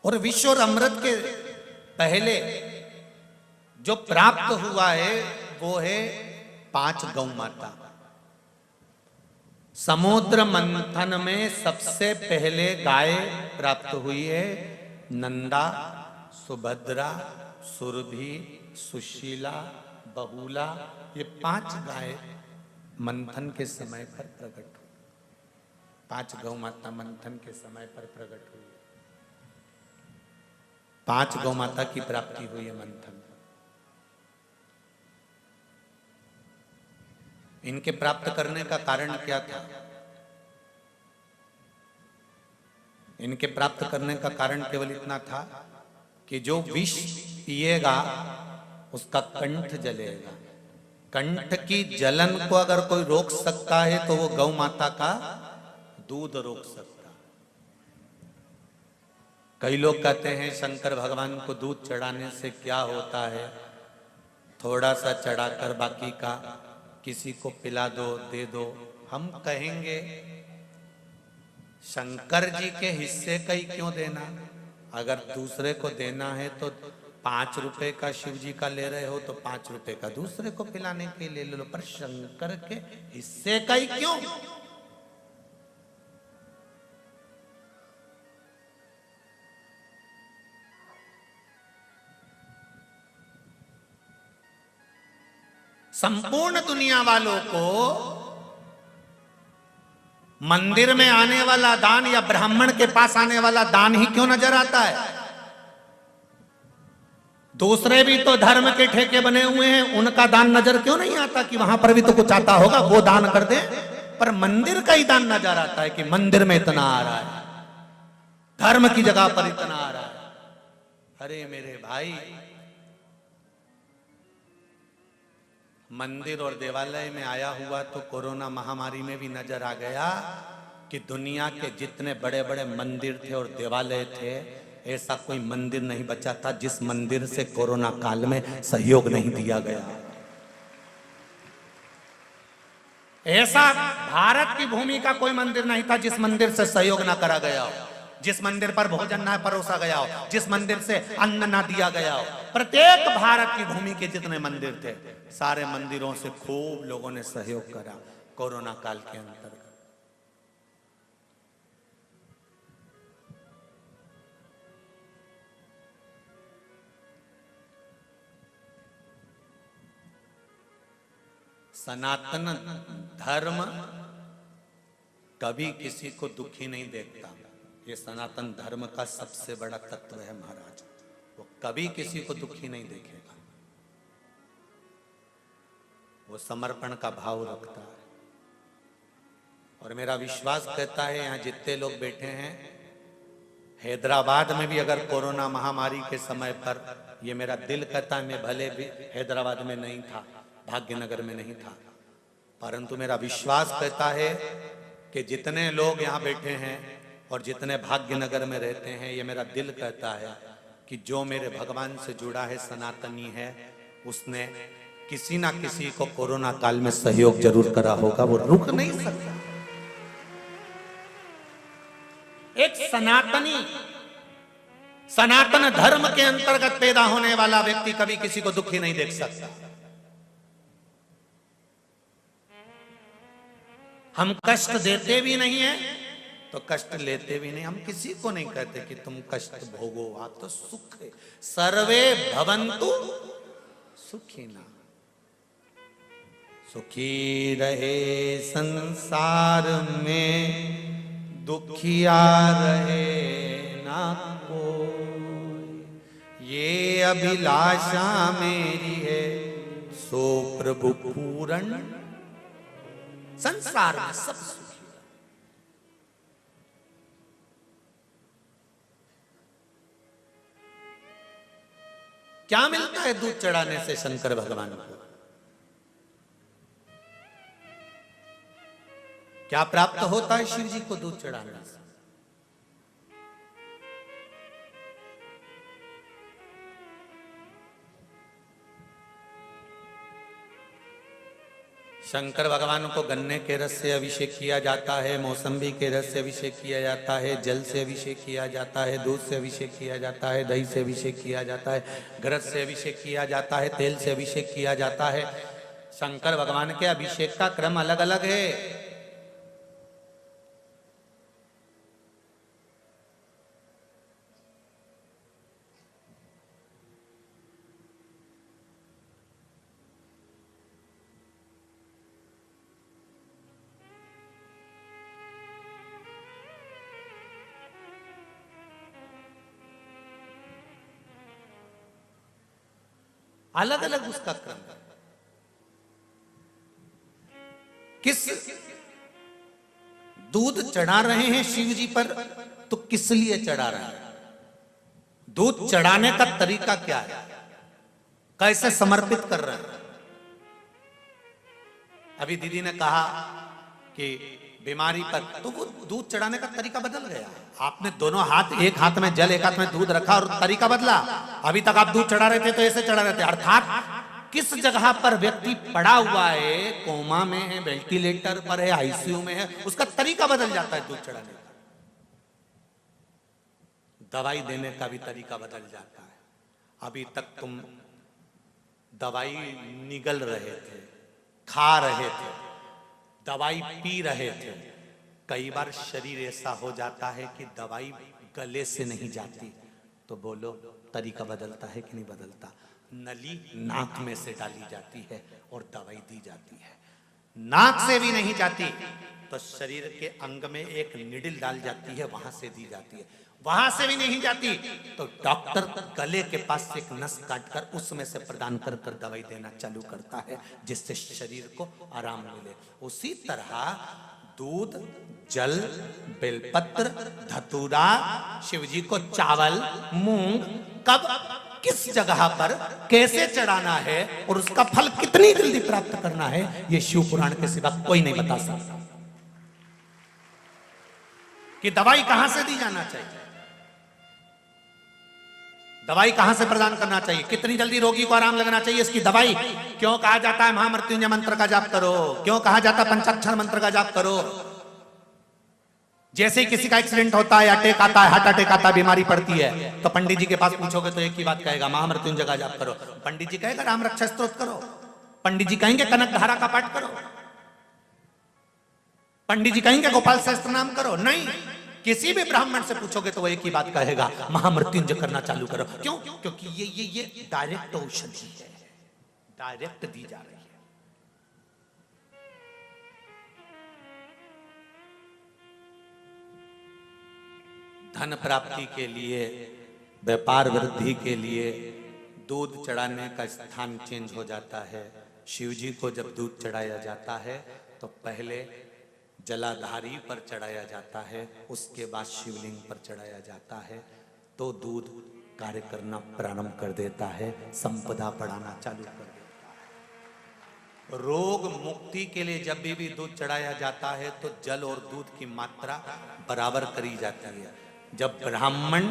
और विष और अमृत के पहले जो प्राप्त हुआ है वो है 5 गौ माता। समुद्र मंथन में सबसे पहले गाय प्राप्त हुई है नंदा, सुभद्रा, सुरभि, सुशीला, बहुला। ये 5 गाय मंथन के समय पर प्रकट हुई। 5 गौ माता मंथन के समय पर प्रकट हुई। 5 गौ माता की प्राप्ति हुई है मंथन। इनके प्राप्त करने का कारण क्या था? इनके प्राप्त करने का कारण केवल इतना था कि जो विष पिएगा उसका कंठ जलेगा। कंठ की जलन को अगर कोई रोक सकता है तो वो गौ माता का दूध रोक सकता। कई लोग कहते हैं शंकर भगवान को दूध चढ़ाने से क्या होता है, थोड़ा सा चढ़ाकर बाकी का किसी को पिला दो, दे दो। हम कहेंगे शंकर जी के हिस्से का ही क्यों देना? अगर दूसरे को देना है तो 5 रुपए का शिव जी का ले रहे हो तो 5 रुपए का दूसरे को पिलाने के लिए ले लो, पर शंकर के हिस्से का ही क्यों? संपूर्ण दुनिया वालों को मंदिर में आने वाला दान या ब्राह्मण के पास आने वाला दान ही क्यों नजर आता है? दूसरे भी तो धर्म के ठेके बने हुए हैं, उनका दान नजर क्यों नहीं आता कि वहां पर भी तो कुछ आता होगा, वो दान कर दे। पर मंदिर का ही दान नजर आता है कि मंदिर में इतना आ रहा है, धर्म की जगह पर इतना आ रहा है। अरे मेरे भाई, मंदिर और देवालय में आया हुआ तो कोरोना महामारी में भी नजर आ गया कि दुनिया के जितने बड़े बड़े मंदिर थे और देवालय थे, ऐसा कोई मंदिर नहीं बचा था जिस मंदिर से कोरोना काल में सहयोग नहीं दिया गया। ऐसा भारत की भूमि का कोई मंदिर नहीं था जिस मंदिर से सहयोग ना करा गया हो, जिस मंदिर पर भोजन ना परोसा गया हो, जिस मंदिर से अन्न ना दिया गया हो। प्रत्येक भारत की भूमि के जितने मंदिर थे, सारे मंदिरों से खूब लोगों ने सहयोग करा कोरोना काल के अंतर्गत। सनातन धर्म कभी किसी को दुखी नहीं देखता। ये सनातन धर्म का सबसे बड़ा तत्व है महाराज, वो कभी किसी को दुखी नहीं देखेगा। वो समर्पण का भाव रखता है। और मेरा विश्वास कहता है यहाँ जितने लोग बैठे हैं, हैदराबाद में भी अगर कोरोना महामारी के समय पर, ये मेरा दिल कहता है, मैं भले भी हैदराबाद में नहीं था, भाग्यनगर में नहीं था, परंतु मेरा विश्वास कहता है कि जितने लोग यहाँ बैठे हैं और जितने भाग्यनगर में रहते हैं, ये मेरा दिल कहता है कि जो मेरे भगवान से जुड़ा है, सनातनी है, उसने किसी ना किसी को कोरोना काल में सहयोग जरूर करा होगा। वो रुक नहीं सकता। एक सनातनी, सनातन धर्म के अंतर्गत पैदा होने वाला व्यक्ति कभी किसी को दुखी नहीं देख सकता। हम कष्ट देते भी नहीं है तो कष्ट लेते भी नहीं। हम किसी को नहीं कहते कि तुम कष्ट भोगो, आप तो सुख है। सर्वे भवन्तु सुखिना, सुखी रहे संसार में, दुखिया रहे ना कोई। ये अभिलाषा मेरी है, सो प्रभु पूर्ण। संसार में सब सुखी। क्या मिलता है दूध चढ़ाने से शंकर भगवान को? क्या प्राप्त होता है शिव जी को दूध चढ़ाने से? शंकर भगवान को गन्ने के रस से अभिषेक किया जाता है, मौसम्बी के रस से अभिषेक किया जाता है, जल से अभिषेक किया जाता है, दूध से अभिषेक किया जाता है, दही से अभिषेक किया जाता है, घृत से अभिषेक किया जाता है, तेल से अभिषेक किया जाता है। शंकर भगवान के अभिषेक का क्रम अलग अलग है। अलग अलग उसका क्रम है। किस दूध चढ़ा रहे हैं शिव जी पर, तो किस लिए चढ़ा रहे हैं? दूध चढ़ाने का तरीका क्या है? कैसे समर्पित कर रहे हैं? अभी दीदी ने कहा कि बीमारी पर, तो वो दूध चढ़ाने का तरीका बदल गया। आपने दोनों हाथ, एक हाथ में जल एक हाथ में दूध रखा और तरीका बदला। अभी तक आप दूध चढ़ा रहे थे तो ऐसे चढ़ा रहे थे। अर्थात किस जगह पर व्यक्ति पड़ा हुआ है, कोमा में है, वेंटिलेटर पर है, आईसीयू में है, उसका तरीका बदल जाता है दूध चढ़ाने का। दवाई देने का भी तरीका बदल जाता है। अभी तक तुम दवाई निगल रहे थे, खा रहे थे, दवाई पी रहे थे। कई बार शरीर ऐसा हो जाता है कि दवाई गले से नहीं जाती, तो बोलो तरीका बदलता है कि नहीं बदलता? नली नाक में से डाली जाती है और दवाई दी जाती है। नाक से भी नहीं जाती तो शरीर के अंग में एक निडिल डाल जाती है, वहां से दी जाती है। वहां से भी नहीं जाती तो डॉक्टर गले के पास से एक नस काटकर उसमें से प्रदान कर कर दवाई देना चालू करता है, जिससे शरीर को आराम मिले। उसी तरह दूध, जल, बेलपत्र, धतूरा, शिवजी को चावल, मूंग कब, किस जगह पर, कैसे चढ़ाना है और उसका फल कितनी जल्दी प्राप्त करना है, ये शिव पुराण के सिवा कोई नहीं बता सकता। कि दवाई कहां से दी जाना चाहिए, दवाई कहां से प्रदान करना चाहिए, कितनी जल्दी रोगी को आराम लगना चाहिए, इसकी दवाई क्यों कहा जाता है महामृत्युंजय मंत्र का जाप करो, क्यों कहा जाता है पंचाक्षर मंत्र का जाप करो। जैसे ही किसी का एक्सीडेंट होता है, अटैक आता है, हार्ट अटैक आता है, बीमारी पड़ती है, तो पंडित जी के पास पूछोगे तो एक ही बात कहेगा, महामृत्युंजय का जाप करो। पंडित जी कहेगा राम रक्षा स्तोत्र करो, पंडित जी कहेंगे कनक धारा का पाठ करो, पंडित जी कहेंगे गोपाल सहस्त्र नाम करो। नहीं, किसी भी ब्राह्मण से पूछोगे तो वो एक ही बात कहेगा, महामृत्युंजय करना चालू करो। क्यों? क्योंकि ये डायरेक्ट औषधि है, डायरेक्ट दी जा रही है। धन प्राप्ति के लिए, व्यापार वृद्धि के लिए दूध चढ़ाने का स्थान चेंज हो जाता है। शिव जी को जब दूध चढ़ाया जाता है तो पहले जलाधारी पर चढ़ाया जाता है, उसके बाद शिवलिंग पर चढ़ाया जाता है, तो दूध कार्य करना प्रारंभ कर देता है, संपदा बढ़ाना चालू कर देता है। रोग मुक्ति के लिए जब भी दूध चढ़ाया जाता है तो जल और दूध की मात्रा बराबर करी जाती है। जब ब्राह्मण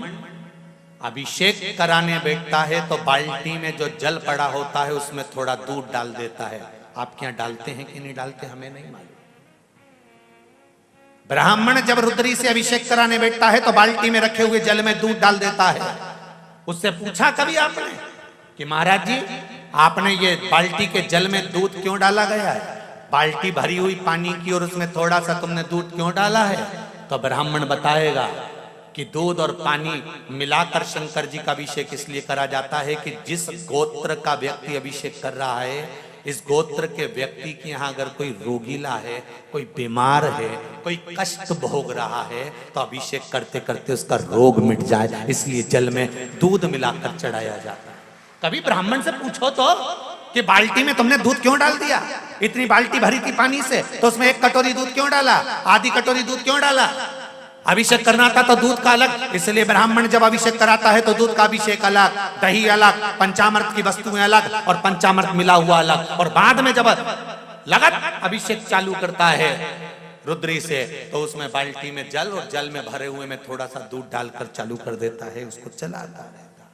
अभिषेक कराने बैठता है तो बाल्टी में जो जल पड़ा होता है उसमें थोड़ा दूध डाल देता है। आपके यहाँ डालते हैं कि नहीं डालते हमें नहीं मालूम। ब्राह्मण जब रुद्री से अभिषेक कराने बैठता है तो बाल्टी में रखे हुए जल में दूध डाल देता है। उससे पूछा कभी आपने कि महाराज जी आपने ये बाल्टी के जल में दूध क्यों डाला गया है? बाल्टी भरी हुई पानी की और उसमें थोड़ा सा तुमने दूध क्यों डाला है? तो ब्राह्मण बताएगा कि दूध और पानी मिलाकर शंकर जी का अभिषेक इसलिए करा जाता है कि जिस गोत्र का व्यक्ति अभिषेक कर रहा है इस गोत्र के व्यक्ति के यहाँ अगर कोई रोगीला है, कोई बीमार है, कोई कष्ट भोग रहा है, तो अभिषेक करते करते उसका रोग मिट जाए, इसलिए जल में दूध मिलाकर चढ़ाया जाता है। कभी ब्राह्मण से पूछो तो कि बाल्टी में तुमने दूध क्यों डाल दिया, इतनी बाल्टी भरी थी पानी से, तो उसमें 1 कटोरी दूध क्यों डाला, आधी कटोरी दूध क्यों डाला। अभिषेक करना था तो दूध का अलग, इसलिए ब्राह्मण जब अभिषेक कराता है तो दूध का अभिषेक अलग, दही अलग, पंचामृत की वस्तुएं अलग और पंचामृत मिला हुआ अलग। और बाद में जब लगत अभिषेक चालू करता है रुद्री से, तो उसमें बाल्टी में जल और जल में भरे हुए में थोड़ा सा दूध डालकर चालू कर देता है, उसको चलाता रहता,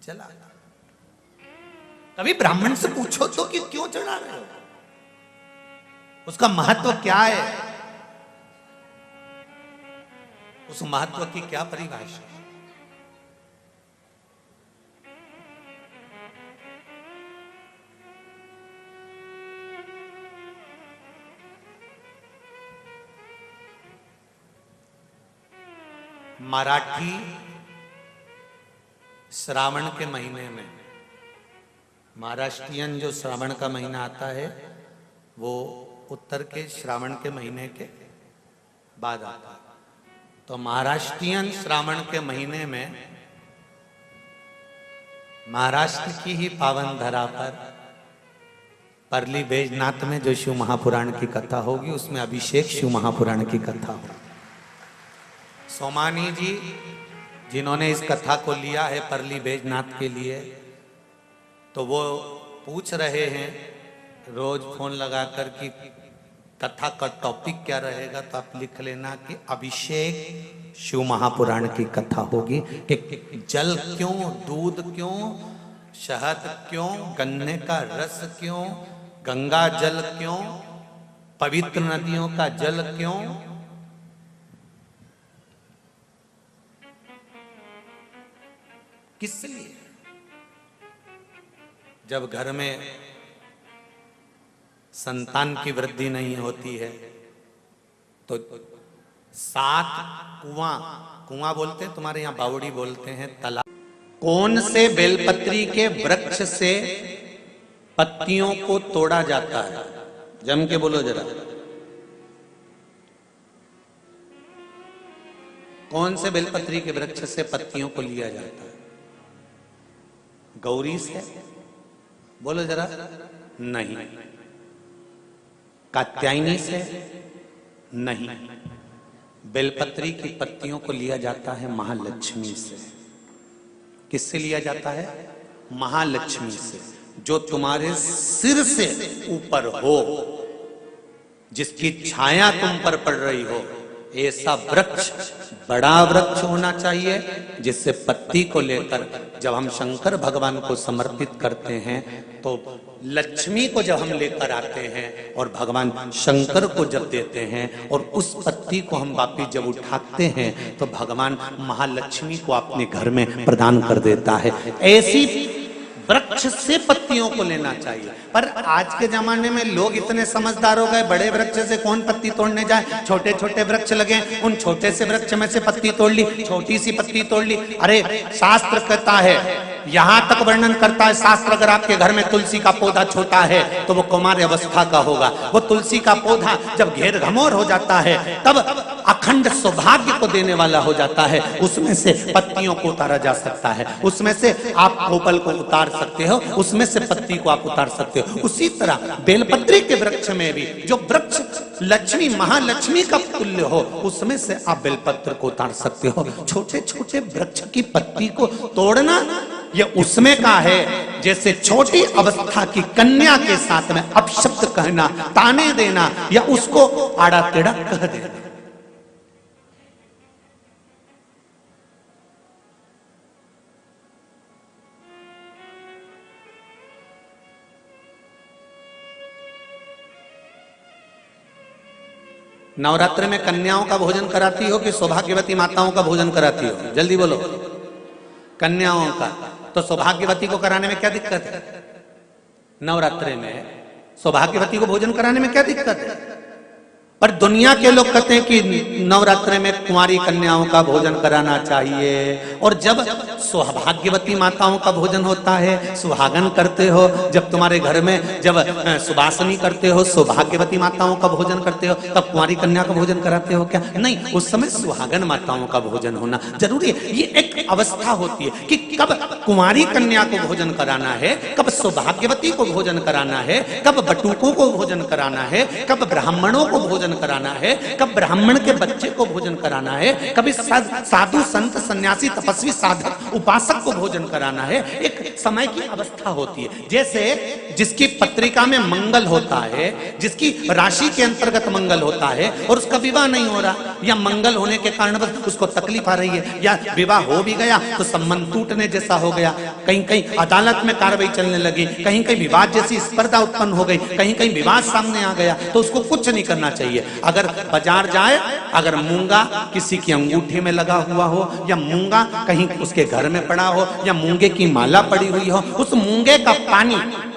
चलाता। कभी ब्राह्मण से पूछो तो कि क्यों चढ़ा रहे हो, उसका महत्व क्या है, उस महत्व की क्या परिभाषा है। मराठी श्रावण के महीने में, महाराष्ट्रियन जो श्रावण का महीना आता है वो उत्तर के श्रावण के महीने के बाद आता है। तो महाराष्ट्रियन श्रावण के महीने में महाराष्ट्र की ही पावन धरा पर परली बैजनाथ में जो शिव महापुराण की कथा होगी, उसमें अभिषेक शिव महापुराण की कथा होगी। सोमानी जी जिन्होंने इस कथा को लिया है परली बैजनाथ के लिए, तो वो पूछ रहे हैं रोज फोन लगाकर कि कथा का टॉपिक क्या रहेगा, तो आप लिख लेना कि अभिषेक शिव महापुराण की कथा होगी। कि जल क्यों, दूध क्यों, शहद क्यों, गन्ने का रस क्यों, गंगा जल क्यों, पवित्र नदियों का जल क्यों, किस लिए। जब घर में संतान की वृद्धि नहीं होती है तो 7 कुआं, कुआं बोलते हैं तुम्हारे यहाँ बावड़ी बोलते हैं, तालाब। कौन से बेलपत्री के वृक्ष से पत्तियों को तोड़ा जाता है, जम के बोलो जरा। कौन से बेलपत्री के वृक्ष से पत्तियों को लिया जाता है? गौरी से, बोलो जरा। नहीं। कात्यायनी से? नहीं। बेलपत्री की पत्तियों को लिया जाता है महालक्ष्मी से। किससे लिया जाता है? महालक्ष्मी से। जो तुम्हारे सिर से ऊपर हो, जिसकी छाया तुम पर पड़ रही हो, ऐसा वृक्ष, बड़ा वृक्ष होना चाहिए, जिससे पत्ती को लेकर जब हम शंकर भगवान को समर्पित करते हैं तो लक्ष्मी को जब हम लेकर आते हैं और भगवान शंकर को जब देते हैं और उस पत्ती को हम वापिस जब उठाते हैं तो भगवान महालक्ष्मी को अपने घर में प्रदान कर देता है। ऐसी वृक्ष से पत्तियों को लेना चाहिए। पर आज के जमाने में लोग इतने समझदार हो गए, बड़े वृक्ष से कौन पत्ती तोड़ने जाए, छोटे छोटे वृक्ष लगे, उन छोटे से वृक्ष में से पत्ती तोड़ ली, छोटी सी पत्ती तोड़ ली। अरे शास्त्र कहता है, यहां तक वर्णन करता है शास्त्र, अगर आपके घर में तुलसी का पौधा छोटा है तो वो कुमार अवस्था का होगा। वो तुलसी का पौधा जब घेर घमोर हो जाता है तब अखंड सौभाग्य को देने वाला हो जाता है। उसमें से पत्तियों को उतारा जा सकता है, उसमें से आप कोपल को उतार सकते हो, उसमें से पत्ती को आप उतार सकते हो। उसी तरह बेलपत्री के वृक्ष में भी जो वृक्ष लक्ष्मी, महालक्ष्मी का तुल्य हो, उसमें से आप बेलपत्र को उतार सकते हो। छोटे छोटे वृक्ष की पत्ती को तोड़ना ये उसमें का है जैसे छोटी अवस्था की कन्या के साथ में अपशब्द कहना, ताने देना या उसको आड़ा टेढ़ा कह देना। नवरात्र में कन्याओं का भोजन कराती हो कि सौभाग्यवती माताओं का भोजन कराती हो? जल्दी बोलो। कन्याओं का। तो सौभाग्यवती को कराने में क्या दिक्कत है? नवरात्रि में सौभाग्यवती को भोजन कराने में क्या दिक्कत है? पर दुनिया के लोग कहते हैं कि नवरात्रि में कुंवारी कन्याओं का भोजन कराना चाहिए। और जब सौभाग्यवती माताओं का भोजन होता है, सुहागन करते हो, जब तुम्हारे घर में जब सुबासनी करते हो, सौभाग्यवती माताओं का भोजन करते हो, तब कुंवारी कन्या का भोजन कराते हो क्या? नहीं, उस समय सुहागन माताओं का भोजन होना जरूरी है। ये एक अवस्था होती है कि कब कुंवारी कन्या को भोजन कराना है, कब सौभाग्यवती को भोजन कराना है, कब बटुकों को भोजन कराना है, कब ब्राह्मणों को भोजन कराना है, कब ब्राह्मण के बच्चे को भोजन कराना है, कभी साधु संत सन्यासी तपस्वी साधक उपासक को भोजन कराना है। एक समय की अवस्था होती है। जैसे जिसकी पत्रिका में मंगल होता है, जिसकी राशि के अंतर्गत मंगल होता है और उसका विवाह नहीं हो रहा, या मंगल होने के कारण बस उसको तकलीफ आ रही है, या विवाह हो भी गया तो संबंध टूटने जैसा हो गया, कहीं कहीं अदालत में कार्रवाई चलने लगी, कहीं कहीं विवाद जैसी स्पर्धा उत्पन्न हो गई, कहीं कहीं विवाद सामने आ गया, तो उसको कुछ नहीं करना चाहिए। अगर बाजार जाए, अगर मूंगा किसी की अंगूठी में लगा हुआ हो, या मूंगा कहीं उसके घर में पड़ा हो, या मूंगे की माला पड़ी हुई हो, उस मूंगे का पानी,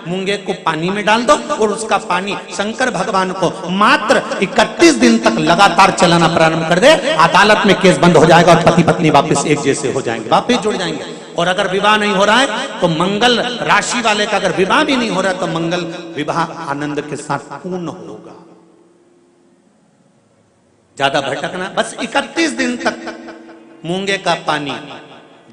मूंगे को पानी में डाल दो और उसका पानी शंकर भगवान को मात्र 31 दिन तक लगातार चलाना प्रारंभ कर दे, अदालत में केस बंद हो जाएगा और पति पत्नी वापस एक जैसे हो जाएंगे, वापस जुड़ जाएंगे। और अगर विवाह नहीं हो रहा है तो मंगल राशि वाले का अगर विवाह भी नहीं हो रहा है तो मंगल विवाह आनंद के साथ पूर्ण होगा। ज्यादा भटकना, बस 31 दिन तक मूंगे का पानी,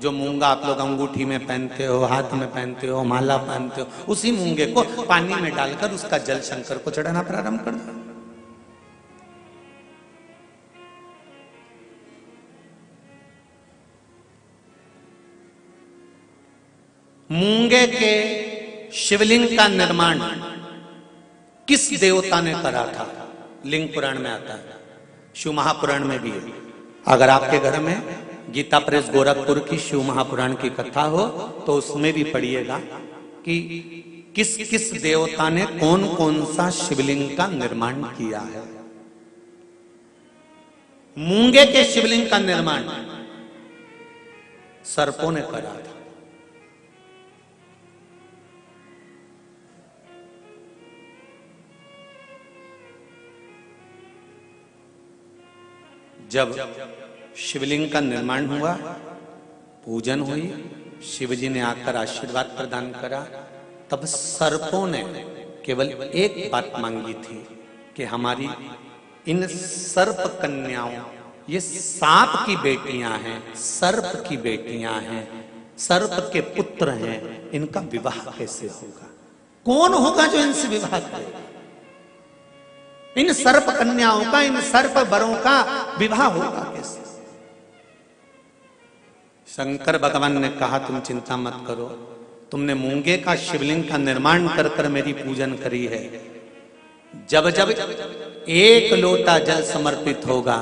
जो मूंगा आप लोग अंगूठी में पहनते हो, हाथ में पहनते हो, माला पहनते हो, उसी मूंगे को पानी में डालकर उसका जल शंकर को चढ़ाना प्रारंभ कर दो। मूंगे के शिवलिंग का निर्माण किस देवता ने करा था? लिंग पुराण में आता है, शिव महापुराण में भी है। अगर आपके घर में गीता प्रेस गोरखपुर की शिव महापुराण की कथा हो तो उसमें भी पढ़िएगा कि किस किस देवता ने कौन कौन सा शिवलिंग का निर्माण किया है। मूंगे के शिवलिंग का निर्माण सर्पों ने करा था। जब शिवलिंग का निर्माण हुआ, पूजन हुई, शिवजी ने आकर आशीर्वाद प्रदान करा, तब सर्पों ने केवल एक बात मांगी थी कि हमारी इन सर्प कन्याओं, ये सांप की बेटियां हैं, सर्प की बेटियां हैं, सर्प के पुत्र हैं, इनका विवाह कैसे होगा? कौन होगा जो इनसे विवाह करे? इन सर्प कन्याओं का, इन सर्प वरों का विवाह होगा कैसे? शंकर भगवान ने कहा तुम चिंता मत करो, तुमने मूंगे का शिवलिंग का निर्माण कर कर मेरी पूजन करी है, जब जब एक लोटा जल समर्पित होगा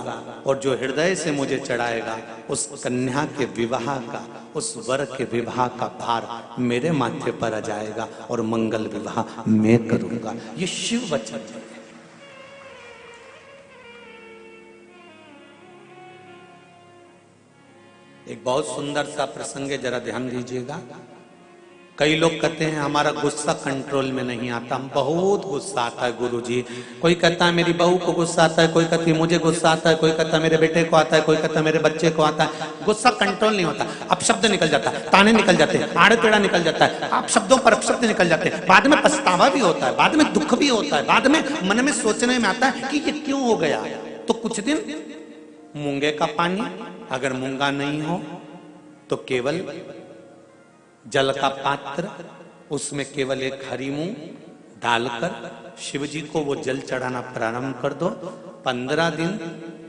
और जो हृदय से मुझे चढ़ाएगा, उस कन्या के विवाह का, उस वर के विवाह का भार मेरे माथे पर आ जाएगा और मंगल विवाह मैं करूंगा। ये शिव वचन है। एक बहुत सुंदर सा प्रसंग है, जरा ध्यान दीजिएगा। कई लोग कहते हैं हमारा गुस्सा कंट्रोल में नहीं आता, हम बहुत गुस्सा आता है गुरुजी। कोई कहता है मेरी बहू को गुस्सा आता है, कोई कहती है मुझे गुस्सा आता है, कोई कहता है मेरे बेटे को आता है, कोई कहता है मेरे बच्चे को आता है। गुस्सा कंट्रोल नहीं होता, अपशब्द निकल जाता है, ताने निकल जाते हैं, आड़े टेढ़ा निकल जाता है, आप शब्दों पर अपशब्द निकल जाते हैं, बाद में पछतावा भी होता है, बाद में दुख भी होता है, बाद में मन में सोचने में आता है कि ये क्यों हो गया। तो कुछ दिन मूंगे का पानी, अगर मूंगा नहीं हो तो केवल जल का पात्र, उसमें केवल एक हरी मूंग डालकर शिव जी को वो जल चढ़ाना प्रारंभ कर दो। 15 दिन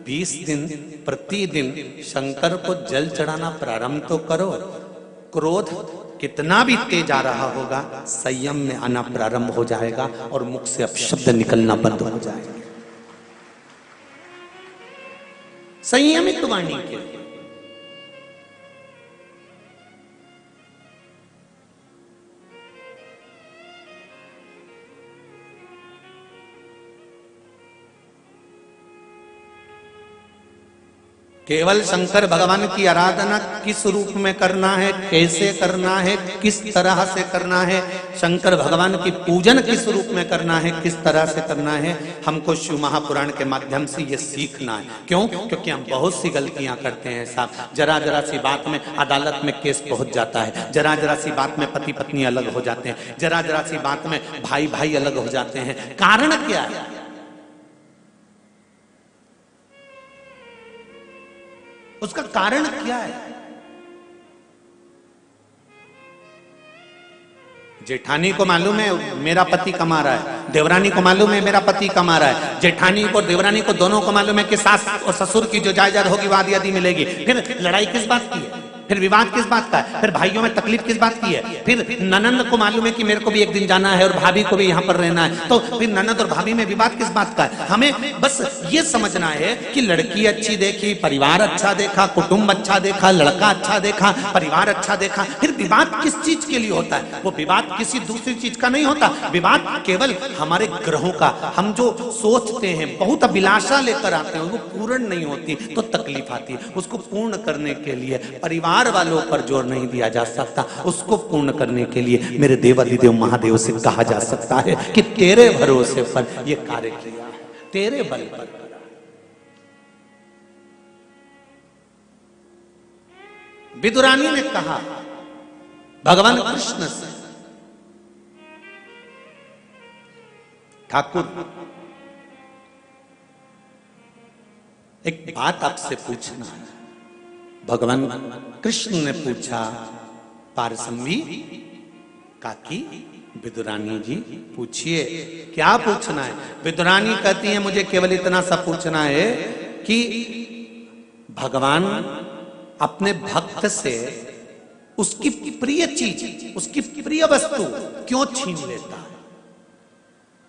20 दिन प्रतिदिन शंकर को जल चढ़ाना प्रारंभ तो करो। क्रोध कितना भी तेज आ रहा होगा, संयम में आना प्रारंभ हो जाएगा और मुख से अपशब्द निकलना बंद हो जाएगा। संयमित वाणी के केवल शंकर भगवान की आराधना किस रूप में करना है, कैसे करना है, किस तरह से करना है, शंकर भगवान की पूजन किस रूप में करना है, किस तरह से करना है, हमको शिव महापुराण के माध्यम से ये सीखना है। क्यों? क्योंकि हम बहुत सी गलतियां करते हैं साहब। जरा जरा सी बात में अदालत में केस पहुंच जाता है, जरा जरा सी बात में पति पत्नी अलग हो जाते हैं, जरा जरा सी बात में भाई भाई अलग हो जाते हैं। कारण क्या है? उसका कारण क्या है? जेठानी को मालूम है मेरा पति कमा रहा है, देवरानी को मालूम है मेरा पति कमा रहा है, जेठानी को देवरानी को दोनों को मालूम है कि सास और ससुर की जो जायदाद होगी वो आधी आधी मिलेगी। फिर लड़ाई किस बात की है? फिर विवाद किस बात का है? फिर भाइयों में तकलीफ किस बात की है? फिर ननंद को मालूम है कि मेरे को भी एक दिन जाना है और भाभी को भी यहाँ पर रहना है, तो फिर ननंद और भाभी में विवाद किस बात का है? हमें बस ये समझना है कि लड़की अच्छी देखी, परिवार अच्छा देखा, कुटुंब अच्छा देखा, लड़का अच्छा देखा, परिवार अच्छा देखा, फिर विवाद किस चीज के लिए होता है? वो विवाद किसी दूसरी चीज का नहीं होता। विवाद केवल हमारे ग्रहों का, हम जो सोचते हैं, बहुत अभिलाषा लेकर आते हैं, वो पूर्ण नहीं होती तो तकलीफ आती है। उसको पूर्ण करने के लिए परिवार वालों पर जोर नहीं दिया जा सकता, उसको पूर्ण करने के लिए मेरे देवाधिदेव महादेव से कहा जा सकता है कि तेरे भरोसे पर यह कार्य किया, तेरे बल पर। विदुरानी ने कहा भगवान कृष्ण से, ठाकुर एक बात आपसे पूछना है। भगवान कृष्ण ने पूछा, पारसमवी काकी विदुरानी जी पूछिए, क्या पूछना है? विदुरानी कहती है मुझे केवल इतना सा पूछना है कि भगवान अपने भक्त से उसकी प्रिय चीज, उसकी प्रिय वस्तु क्यों छीन लेता है?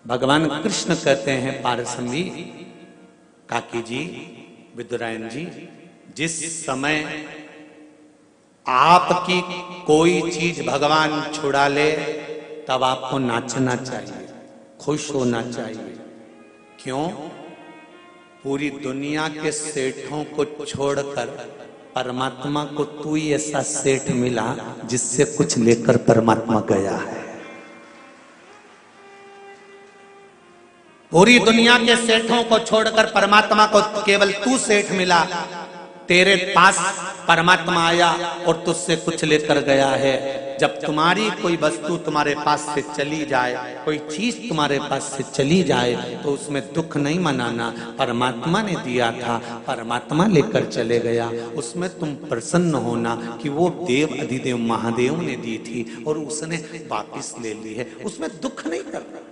भगवान कृष्ण कहते हैं, पारसमवी काकी जी, विदुरायन जी, जिस समय आपकी कोई चीज भगवान छुड़ा ले तब आपको नाचना चाहिए, खुश होना चाहिए। क्यों? पूरी दुनिया के सेठों को छोड़कर परमात्मा को तू ही ऐसा सेठ मिला जिससे कुछ लेकर परमात्मा गया है। पूरी दुनिया के सेठों को छोड़कर परमात्मा को केवल तू सेठ मिला, तेरे पास परमात्मा आया और तुझसे कुछ लेकर गया है। जब तुम्हारी कोई वस्तु तुम्हारे पास से चली जाए, कोई चीज तुम्हारे पास से चली जाए, तो उसमें दुख नहीं मनाना। परमात्मा ने दिया था, परमात्मा लेकर चले गया, उसमें तुम प्रसन्न होना कि वो देव अधिदेव महादेव ने दी थी और उसने वापिस ले ली है, उसमें दुख नहीं करना।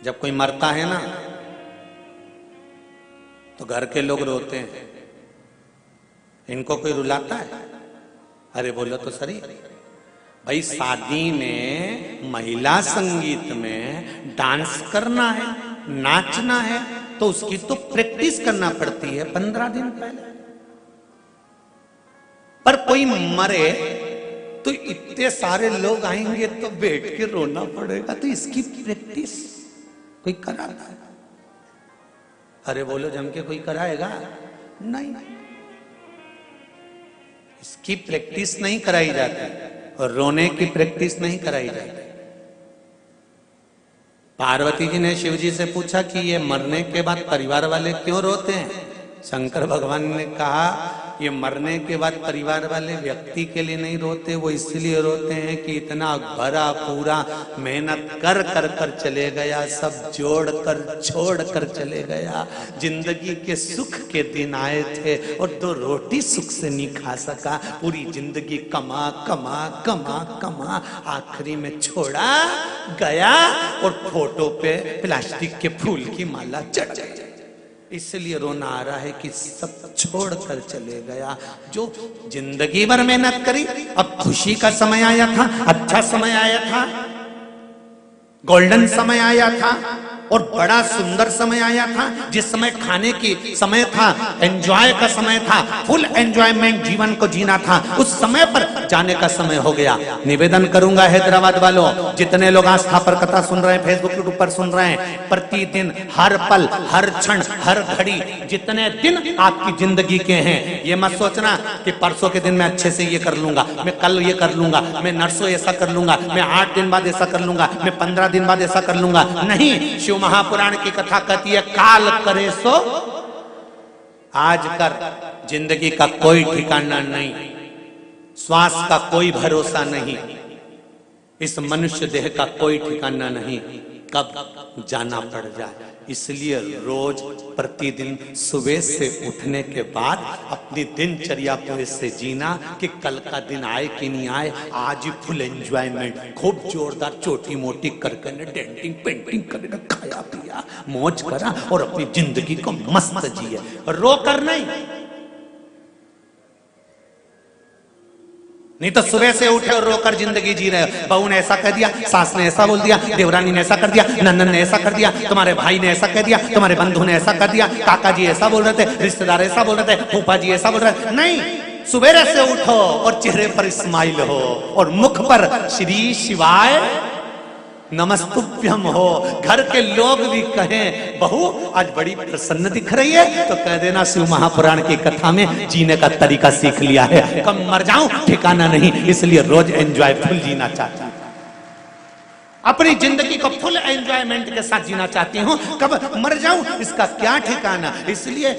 जब कोई मरता है ना तो घर के लोग रोते हैं, इनको कोई रुलाता है? अरे बोलो तो सही भाई, शादी में महिला संगीत में डांस करना है, नाचना है, तो उसकी तो प्रैक्टिस करना पड़ती है 15 दिन पहले। पर कोई मरे तो इतने सारे लोग आएंगे तो बैठ के रोना पड़ेगा, तो इसकी प्रैक्टिस कोई कराता है? अरे बोलो जम के कोई कराएगा? नहीं, इसकी प्रैक्टिस नहीं कराई जाती और रोने की प्रैक्टिस नहीं कराई जाती। पार्वती जी ने शिव जी से पूछा कि ये मरने के बाद परिवार वाले क्यों रोते हैं? शंकर भगवान ने कहा ये मरने के बाद परिवार वाले व्यक्ति के लिए नहीं रोते, वो इसलिए रोते हैं कि इतना भरा पूरा मेहनत कर कर कर चले गया, सब जोड़ कर छोड़ कर चले गया, जिंदगी के सुख के दिन आए थे और 2 रोटी सुख से नहीं खा सका, पूरी जिंदगी कमा कमा कमा कमा आखिरी में छोड़ा गया और फोटो पे प्लास्टिक के फूल की माला चढ़ गई। इसलिए रोना आ रहा है कि सब छोड़ कर चले गया। जो जिंदगी भर मेहनत करी, अब खुशी का समय आया था, अच्छा समय आया था, गोल्डन समय आया था और बड़ा सुंदर समय आया था, जिस समय खाने की समय था, एंजॉय का समय था, फुल एंजॉयमेंट जीवन को जीना था। उस समय पर जाने का समय हो गया। निवेदन करूंगा हैदराबाद वालों, जितने लोग आस्था पर कथा सुन रहे हैं, फेसबुक यूट्यूब पर सुन रहे हैं, प्रतिदिन हर पल हर क्षण हर घड़ी जितने दिन आपकी जिंदगी के हैं, ये मत सोचना कि परसों के दिन मैं अच्छे से ये कर लूंगा, मैं कल ये कर लूंगा, मैं नरसों ऐसा कर लूंगा, मैं 8 दिन बाद ऐसा कर लूंगा, मैं 15 दिन बाद ऐसा कर लूंगा। नहीं, शिव महापुराण की कथा कहती है काल करे सो आज कर। जिंदगी का कोई ठिकाना नहीं, श्वास का कोई भरोसा नहीं, इस मनुष्य देह का कोई ठिकाना नहीं, कब जाना पड़ जाए। इसलिए रोज प्रतिदिन सुबह से उठने के बाद अपनी दिनचर्या को इससे जीना कि कल का दिन आए कि नहीं आए, आज ही फुल एंजॉयमेंट, खूब जोरदार छोटी मोटी करके डेंटिंग पेंटिंग करके खाया पिया मौज करा और अपनी जिंदगी को मस्त जिए, रो कर नहीं। नहीं तो सुबह से उठे और रोकर जिंदगी जी रहे हो। बहू ने ऐसा कह दिया, सास ने ऐसा बोल दिया, देवरानी ने ऐसा कर दिया, नंदन ने ऐसा कर दिया, तुम्हारे भाई ने ऐसा कह दिया, तुम्हारे बंधु ने ऐसा कर दिया, काका जी ऐसा बोल रहे थे, रिश्तेदार ऐसा बोल रहे थे, फूफा जी ऐसा बोल रहे थे। नहीं, सुबह से उठो और चेहरे पर स्माइल हो और मुख पर श्री शिवाय नमस्तुभ्यम हो। घर के लोग भी कहें बहू आज बड़ी प्रसन्न दिख रही है, तो कह देना शिव महापुराण की कथा में जीने का तरीका सीख लिया है, कब मर जाऊं ठिकाना नहीं, इसलिए रोज एंजॉयफुल जीना चाहता हूं, अपनी जिंदगी को फुल एंजॉयमेंट के साथ जीना चाहती हूँ, कब मर जाऊं इसका क्या ठिकाना। इसलिए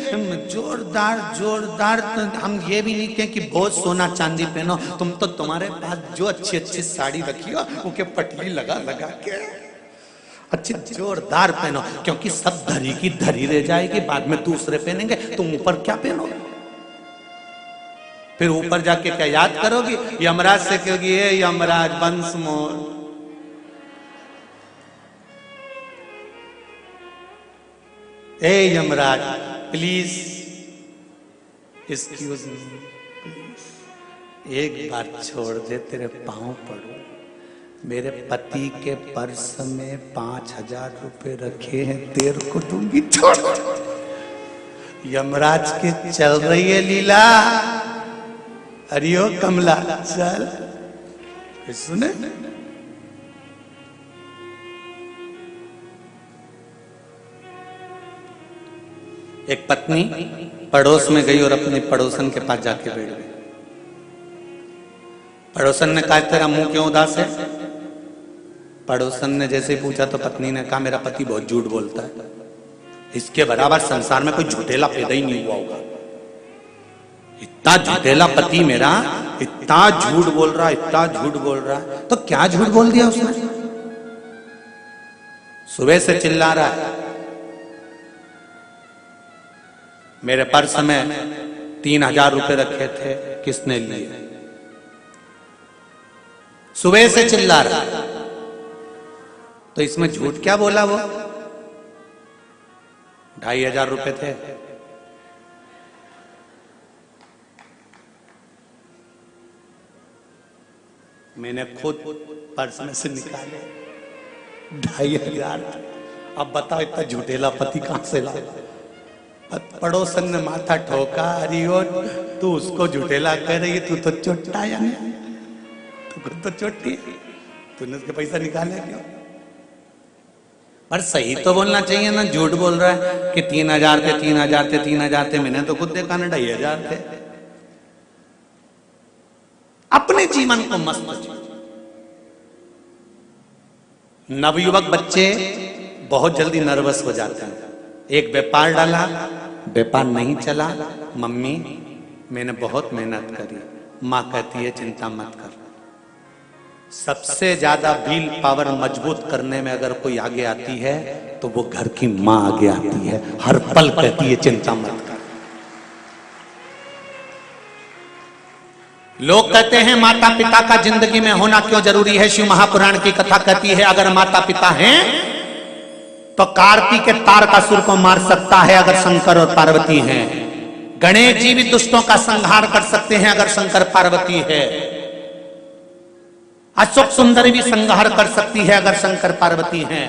जोरदार जोरदार हम ये भी नहीं कहें कि बहुत सोना चांदी पहनो, तुम तो तुम्हारे पास जो अच्छी अच्छी साड़ी रखी हो उनके पटली लगा लगा के अच्छी जोरदार पहनो, क्योंकि सब धरी की धरी रह जाएगी, बाद में दूसरे पहनेंगे, तुम ऊपर क्या पहनोगे, फिर ऊपर जाके क्या याद करोगी, यमराज से कहोगी ये यमराज वंश मोर। ए Yamraj please excuse me, please एक बार छोड़ दे, तेरे पांव पड़ो, मेरे पति के पर्स में 5000 रुपए रखे हैं, तेरे को दूंगी, छोड़। यमराज के चल रही है लीला, अरियो कमला चल, सुने। एक पत्नी पड़ोस में गई और अपने पड़ोसन के पास जाके बैठ गई। पड़ोसन ने कहा तेरा मुंह क्यों उदास है? पड़ोसन ने जैसे ही पूछा तो पत्नी ने कहा मेरा पति बहुत झूठ बोलता है, इसके बराबर संसार में कोई झूठेला पैदा ही नहीं हुआ होगा, इतना झूठेला पति मेरा, इतना झूठ बोल रहा, इतना झूठ बोल रहा। तो क्या झूठ बोल दिया उसने? सुबह से चिल्ला रहा है मेरे पर्स में 3000 रुपए रखे थे, किसने लिए? सुबह से चिल्ला रहा, तो इसमें झूठ क्या बोला वो? 2500 रुपए थे। मैंने खुद पर्स में से निकाले 2500। अब बताओ इतना झूठेला पति कहां से ला? पड़ोसन ने माथा ठोका, अरियो तू उसको झूठेला कह रही है, तू तो चोट्टा या तू खुद तो चोटी, तूने उसके पैसा निकाले क्यों? पर सही तो बोलना चाहिए ना, झूठ बोल रहा है कि 3000 थे, 3000 थे, 3000 थे, मैंने तो खुद देखा ना 2500 थे। अपने जीवन को मस्त जी। नवयुवक बच्चे बहुत जल्दी नर्वस हो जाते हैं। एक व्यापार डाला, व्यापार नहीं चला, मम्मी मैंने बहुत मेहनत करी, माँ कहती है चिंता मत कर। सबसे ज्यादा व्हील पावर मजबूत करने में अगर कोई आगे आती है तो वो घर की माँ आगे आती है, हर पल कहती है चिंता मत कर। लोग कहते हैं माता पिता का जिंदगी में होना क्यों जरूरी है? शिव महापुराण की कथा कहती है अगर माता पिता हैं तो कार्तिक के तारकासुर को मार सकता है अगर शंकर और पार्वती हैं। गणेश जी भी दुष्टों का संहार कर सकते हैं अगर शंकर पार्वती है। अशोक सुंदरी भी संहार कर सकती है अगर शंकर पार्वती हैं।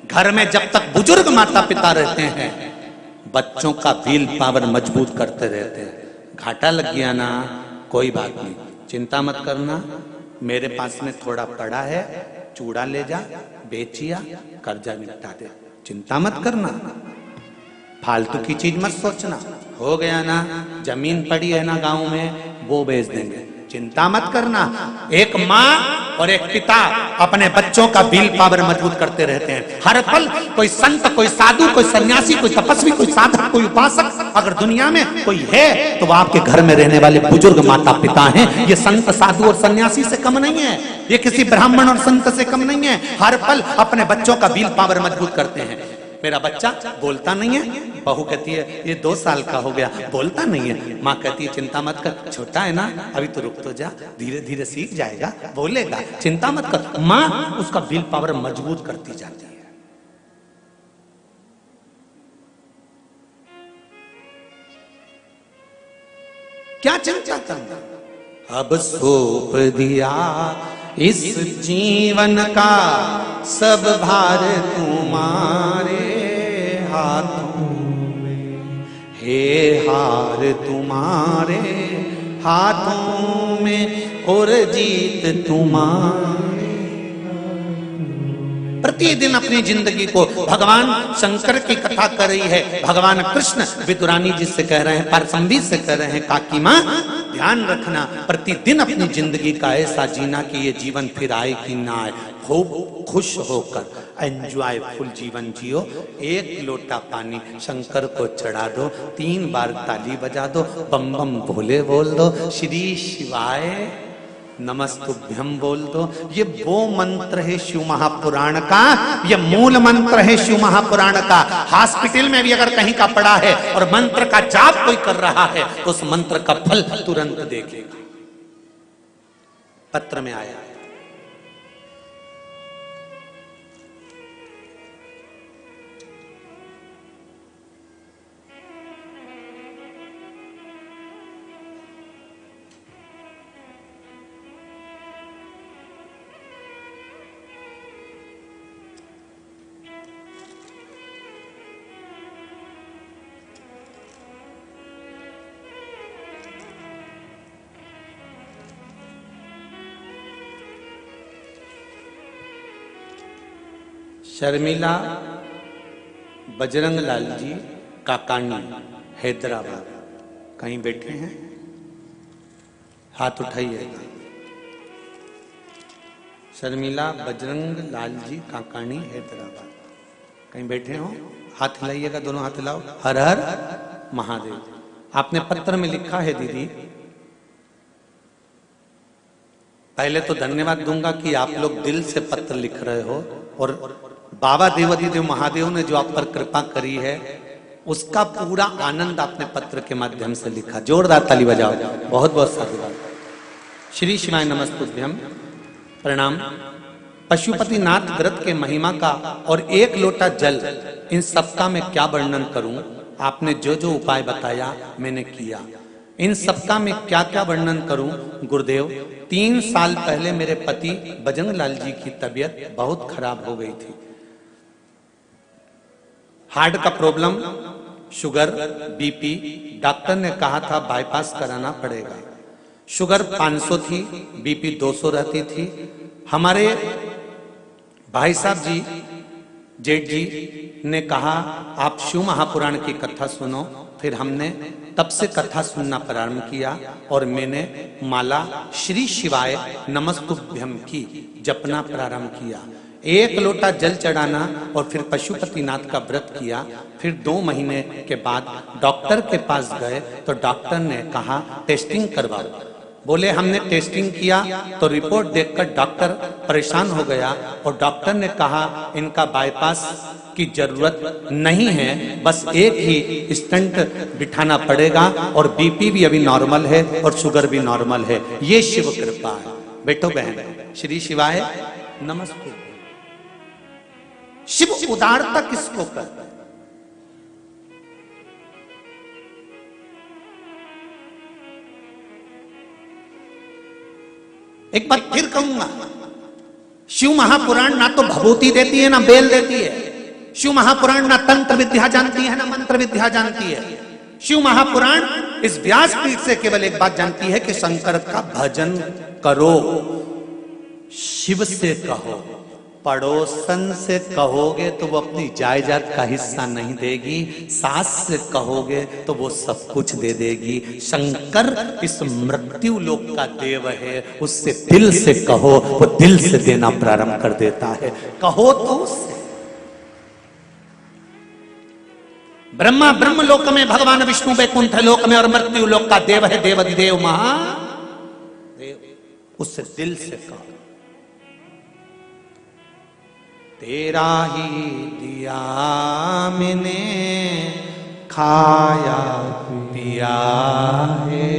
घर में जब तक बुजुर्ग माता पिता रहते हैं बच्चों का व्हील पावर मजबूत करते रहते हैं। घाटा लग गया ना कोई बात नहीं, चिंता मत करना, मेरे पास में थोड़ा पड़ा है, चूड़ा ले जा, बेचिया, कर्जा निपटा दे। चिंता मत करना, फालतू की चीज मत सोचना। हो गया ना, जमीन पड़ी है ना गांव में, वो बेच देंगे। चिंता मत करना। एक माँ और एक पिता अपने बच्चों का विल पावर मजबूत करते रहते हैं। हर पल कोई संत, कोई साधु, कोई सन्यासी, कोई तपस्वी, कोई साधक, कोई उपासक अगर दुनिया में कोई है तो वो आपके घर में रहने वाले बुजुर्ग माता पिता हैं। ये संत, साधु और सन्यासी से कम नहीं है, ये किसी ब्राह्मण और संत से कम नहीं है। हर पल अपने बच्चों का विल पावर मजबूत करते हैं। मेरा बच्चा बोलता नहीं है, बहू कहती है ये 2 साल का हो गया, बोलता नहीं है। माँ कहती है चिंता मत कर, छोटा है ना, अभी तो रुक तो जा, धीरे धीरे सीख जाएगा, बोलेगा, चिंता मत कर। माँ उसका विल पावर मजबूत करती जाती है। क्या चिंता करना, अब सौंप दिया इस जीवन का सब भार तुम्हारे हाथों में, हे हार तुम्हारे हाथों में और जीत तुम्हारे। प्रतिदिन अपनी जिंदगी को भगवान शंकर की कथा कर रही है। भगवान कृष्ण विदुरानी जी से कह रहे हैं, पार्संदी से कह रहे हैं, काकी माँ ध्यान रखना, प्रतिदिन अपनी जिंदगी का ऐसा जीना कि ये जीवन फिर आए कि ना आए। खूब खुश होकर एंजॉयफुल जीवन जियो। 1 लोटा पानी शंकर को चढ़ा दो, 3 बार ताली बजा दो, बम बम भोले बोल दो, श्री शिवाय नमस्तुभ्यम बोल दो। ये वो मंत्र है शिव महापुराण का, ये मूल मंत्र है शिव महापुराण का। हॉस्पिटल में भी अगर कहीं का पड़ा है और मंत्र का जाप कोई कर रहा है तो उस मंत्र का फल तुरंत देखेगा। पत्र में आया है। शर्मिला बजरंग लाल जी काकानी हैदराबाद, कहीं बैठे हैं? हाथ उठाइए। शर्मिला बजरंग लाल जी काकानी हैदराबाद, कहीं बैठे हो? हाथ हिलाइएगा, दोनों हाथ हिलाओ। हर हर महादेव। आपने पत्र में लिखा है दीदी, पहले तो धन्यवाद दूंगा कि आप लोग दिल से पत्र लिख रहे हो और बाबा देवाधिदेव महादेव ने जो आप पर कृपा करी है उसका पूरा आनंद आपने पत्र के माध्यम से लिखा। जोरदार ताली बजाओ। बहुत बहुत साधुवाद। श्री शिवाय नमस्तुभ्यम। प्रणाम। पशुपतिनाथ व्रत के महिमा का और 1 लोटा जल, इन सबका मैं क्या वर्णन करूं। आपने जो जो उपाय बताया मैंने किया, इन सबका मैं क्या क्या वर्णन करूं। गुरुदेव, 3 साल पहले मेरे पति बजरंग लाल जी की तबीयत बहुत खराब हो गई थी। हार्ट का प्रॉब्लम, शुगर, बीपी, डॉक्टर ने कहा था बाईपास कराना पड़ेगा। शुगर 500 थी, बीपी 200 रहती थी। हमारे भाई साहब जी, जेठ जी ने कहा आप शिव महापुराण की कथा सुनो। फिर हमने तब से कथा सुनना प्रारंभ किया और मैंने माला श्री शिवाय नमस्तुभ्यम की जपना प्रारंभ किया। 1 लोटा जल चढ़ाना और फिर पशुपतिनाथ का व्रत किया। फिर 2 महीने के बाद डॉक्टर के पास गए तो डॉक्टर ने कहा टेस्टिंग करवाओ। बोले हमने टेस्टिंग किया तो रिपोर्ट देखकर डॉक्टर परेशान हो गया और डॉक्टर ने कहा इनका बाईपास की जरूरत नहीं है, बस एक ही स्टंट बिठाना पड़ेगा और बीपी भी अभी नॉर्मल है और शुगर भी नॉर्मल है। ये शिव कृपा है। बेटो बहन, श्री शिवाय नमस्ते। शिव उदारता किसको कहते हैं? एक बात फिर कहूंगा, शिव महापुराण ना तो भभूति देती है ना बेल देती है। शिव महापुराण ना तंत्र विद्या जानती है ना मंत्र विद्या जानती है। शिव महापुराण इस व्यासपीठ से केवल एक बात जानती है कि शंकर का भजन करो, शिव से कहो। पड़ोसन से कहोगे तो वो अपनी जायदाद का हिस्सा नहीं देगी, सास से कहोगे तो वो सब कुछ दे देगी। शंकर इस मृत्यु लोक का देव है, उससे दिल से कहो, वो दिल से देना प्रारंभ कर देता है। कहो तो उससे। ब्रह्मा ब्रह्म लोक में, भगवान विष्णु वैकुंठ लोक में, और मृत्यु लोक का देव है देवाधिदेव महादेव, उससे दिल से कहो। तेरा ही दिया मैंने खाया पिया है,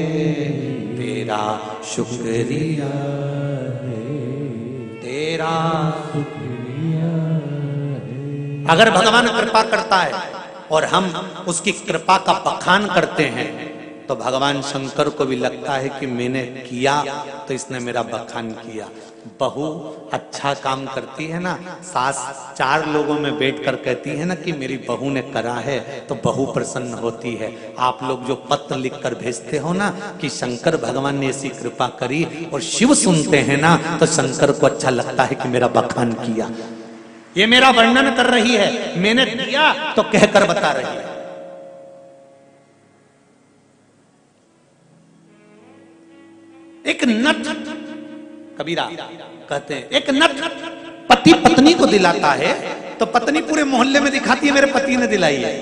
तेरा शुक्रिया है, तेरा शुक्रिया है। अगर भगवान कृपा करता है और हम उसकी कृपा का बखान करते हैं तो भगवान शंकर को भी लगता है कि मैंने किया तो इसने मेरा बखान किया। बहू अच्छा काम करती है ना, सास 4 लोगों में बैठकर कहती है ना कि मेरी बहू ने करा है, तो बहू प्रसन्न होती है। आप लोग जो पत्र लिखकर भेजते हो ना कि शंकर भगवान ने ऐसी कृपा करी, और शिव सुनते हैं ना तो शंकर को अच्छा लगता है कि मेरा बखान किया, ये मेरा वर्णन कर रही है, मैंने दिया तो कहकर बता रही है। एक नट, कबीरा कहते हैं, एक नट पति पत्नी को दिलाता है तो पत्नी पूरे मोहल्ले में दिखाती है मेरे पति ने दिलाई है,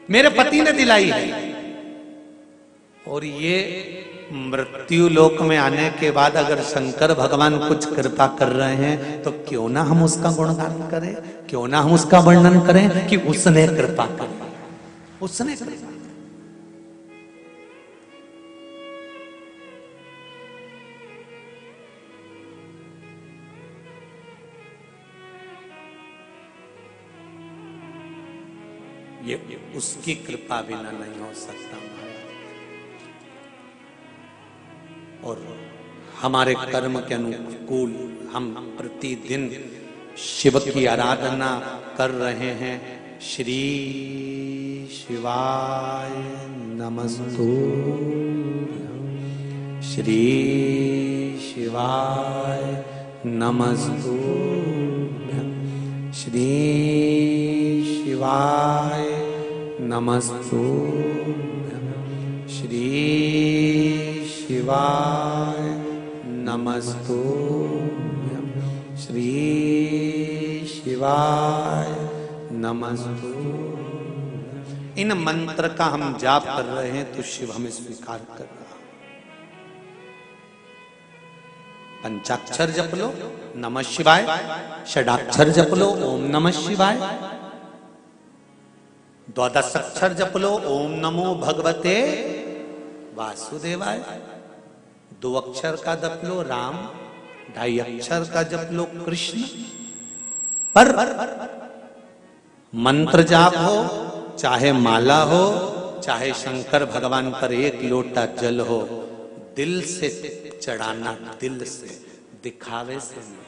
मेरे पति ने दिलाई है। और ये मृत्यु लोक में आने के बाद अगर शंकर भगवान कुछ कृपा कर रहे हैं तो क्यों ना हम उसका गुणगान करें, क्यों ना हम उसका वर्णन करें कि उसने कृपा करी, उसने कृपा। ये उसकी कृपा बिना नहीं हो सकता। और हमारे कर्म के अनुकूल हम प्रतिदिन शिव की आराधना कर रहे हैं। श्री शिवाय नमस्तु, श्री शिवाय नमस्तु, श्री शिवाय नमस्तु, श्री शिवाय नमस्तु, श्री शिवाय नमस्तु। इन मंत्र का हम जाप कर रहे हैं तो शिव हमें स्वीकार कर रहा। पंचाक्षर जप लो नमः शिवाय, षडाक्षर जप लो ओम नमः शिवाय, द्वादशाक्षर जप लो ओम नमो भगवते वासुदेवाय, 2 अक्षर का जप लो राम, 2.5 अक्षर का जप लो कृष्ण। पर मंत्र जाप हो, चाहे माला हो, चाहे शंकर भगवान पर 1 लोटा जल हो, दिल से चढ़ाना, दिल से, दिखावे से नहीं।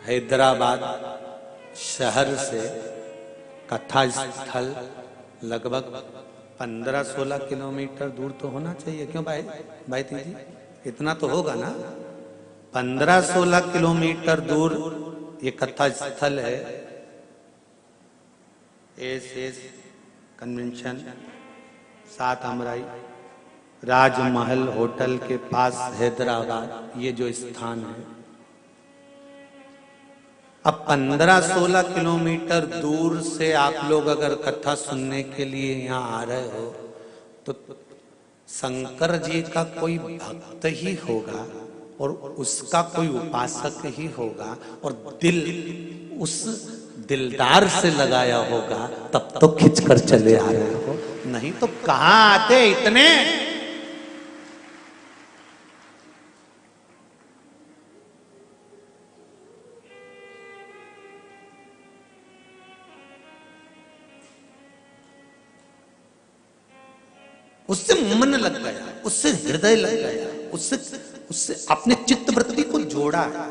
हैदराबाद शहर से कथा स्थल लगभग 15-16 किलोमीटर दूर तो होना चाहिए, क्यों भाई जी इतना तो होगा ना। 15-16 किलोमीटर दूर ये कथा स्थल है। एस कन्वेंशन 7 अमराई राजमहल होटल के पास हैदराबाद, ये जो स्थान है। अब 15-16 किलोमीटर दूर से आप लोग अगर कथा सुनने के लिए यहाँ आ रहे हो तो शंकर जी का कोई भक्त ही होगा और उसका कोई उपासक ही होगा, और दिल उस दिलदार से लगाया होगा, तब तो खिंचकर चले आ रहे हो, नहीं तो कहाँ आते इतने। उससे मन लग गया, उससे हृदय लग गया। उससे उससे अपने चित्त वृत्ति को जोड़ा है।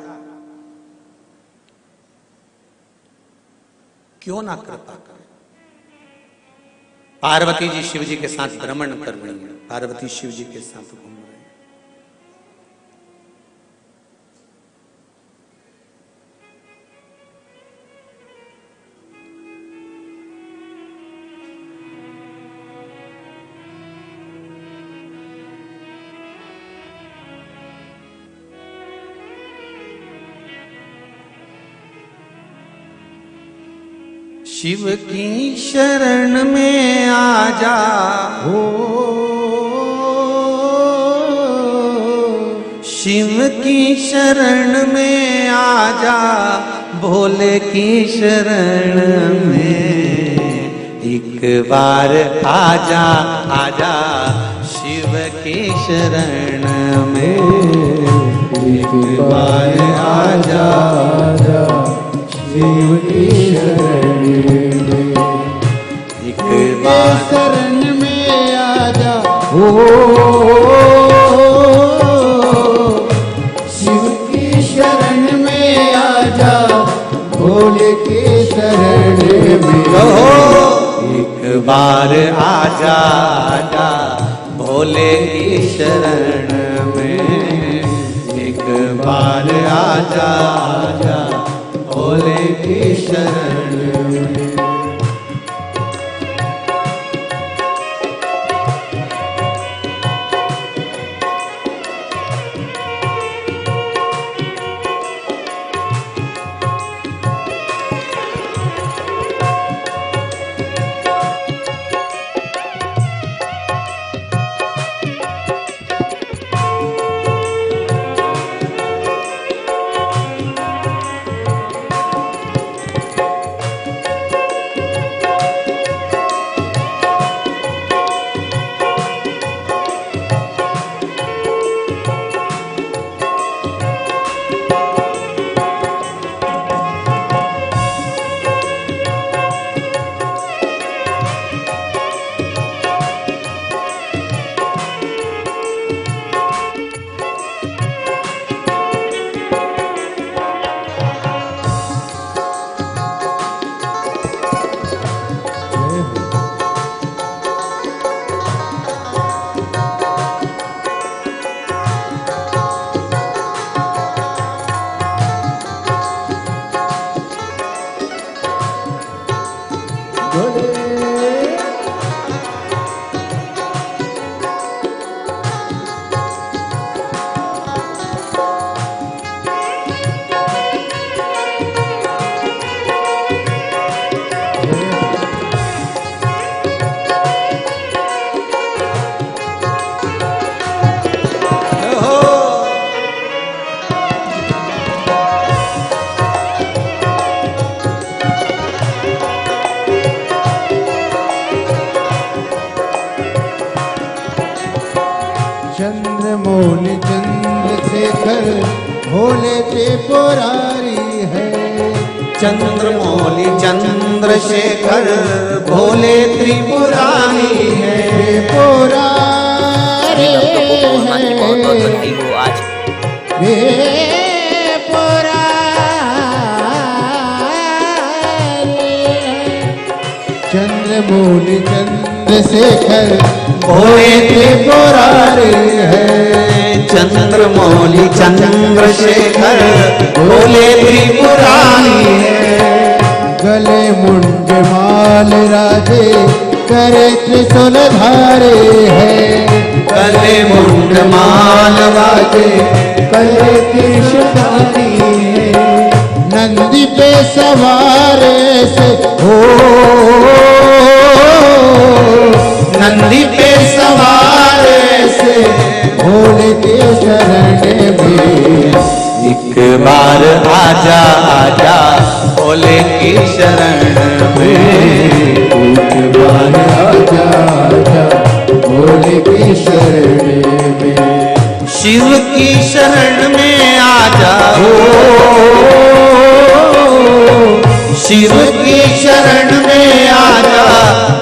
क्यों ना कृपा करें। पार्वती जी शिव जी के साथ भ्रमण कर रही हैं, पार्वती शिव जी के साथ घूम रही हैं। शिव की शरण में आ जा हो, शिव की शरण में आ जा, भोले की शरण में एक बार आजा आजा, शिव की शरण में एक बार आजा आजा, शिव की शरण में एक बार शरण में आजा हो, शिव की शरण में आजा, भोले की शरण में एक बार आजा आजा, भोले की शरण में एक बार आजा आजा, भोले की शरण में। चंद्रमौली चंद्रशेखर भोले त्रिपुरारी है, चंद्रमौली चंद्रशेखर भोले त्रिपुरारी है, त्रिपुरारी भगवान की बहुत बहुत बधाई हो आज। चंद्रमौली चंद्रशेखर भोले त्रिपुरारी है, चंद्रमौली चंद्रशेखर भोले त्रिपुरारी है। गले मुंड माल राजे करे त्रिशूल धारे है, गले मुंड माल वाजे करे त्रिशूल धारी है। नंदी पे सवार से हो, नंदी पे सवार से भोले के शरण में एक बार आजा आजा, भोले की शरण में एक बार आजा आजा, भोले की शरण में शिव की शरण में आजा हो, शिव की शरण में आजा,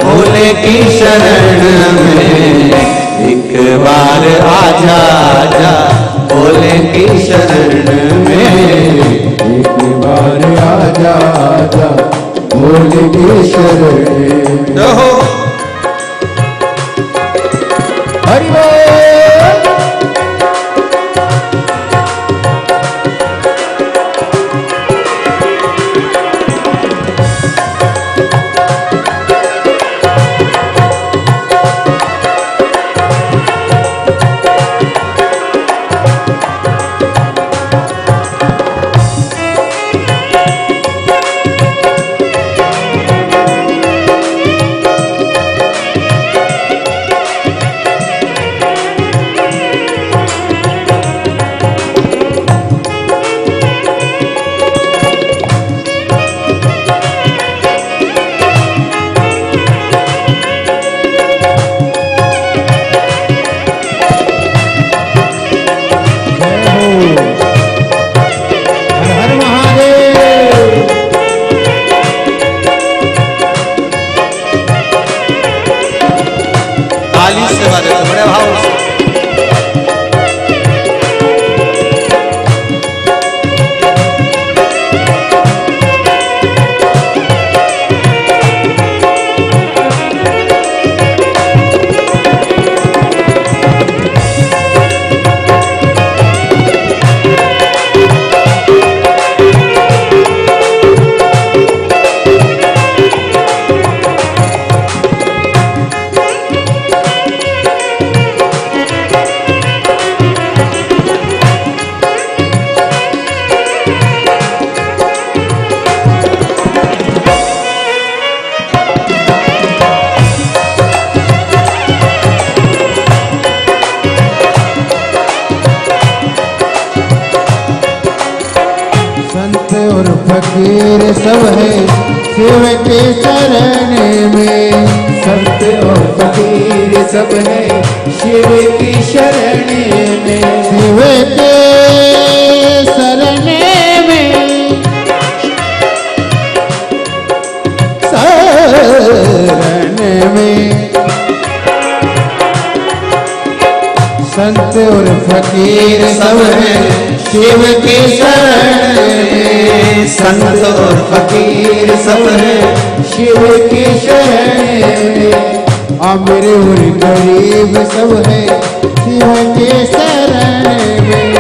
भोले की शरण में एक बार आजा, आजा भोले की शरण में एक बार आजा, आजा भोले की शरण में। रहो हरि बोल। फकीर सब है शिव के शरण में। संत और फकीर सब है शिव की शरण में। शिव के शरण में, शरण में संत और फकीर सब है शिव के शरण में। संत और फकीर सब है शिव के शरण में। अमीर और गरीब सब है शिव के शरण में।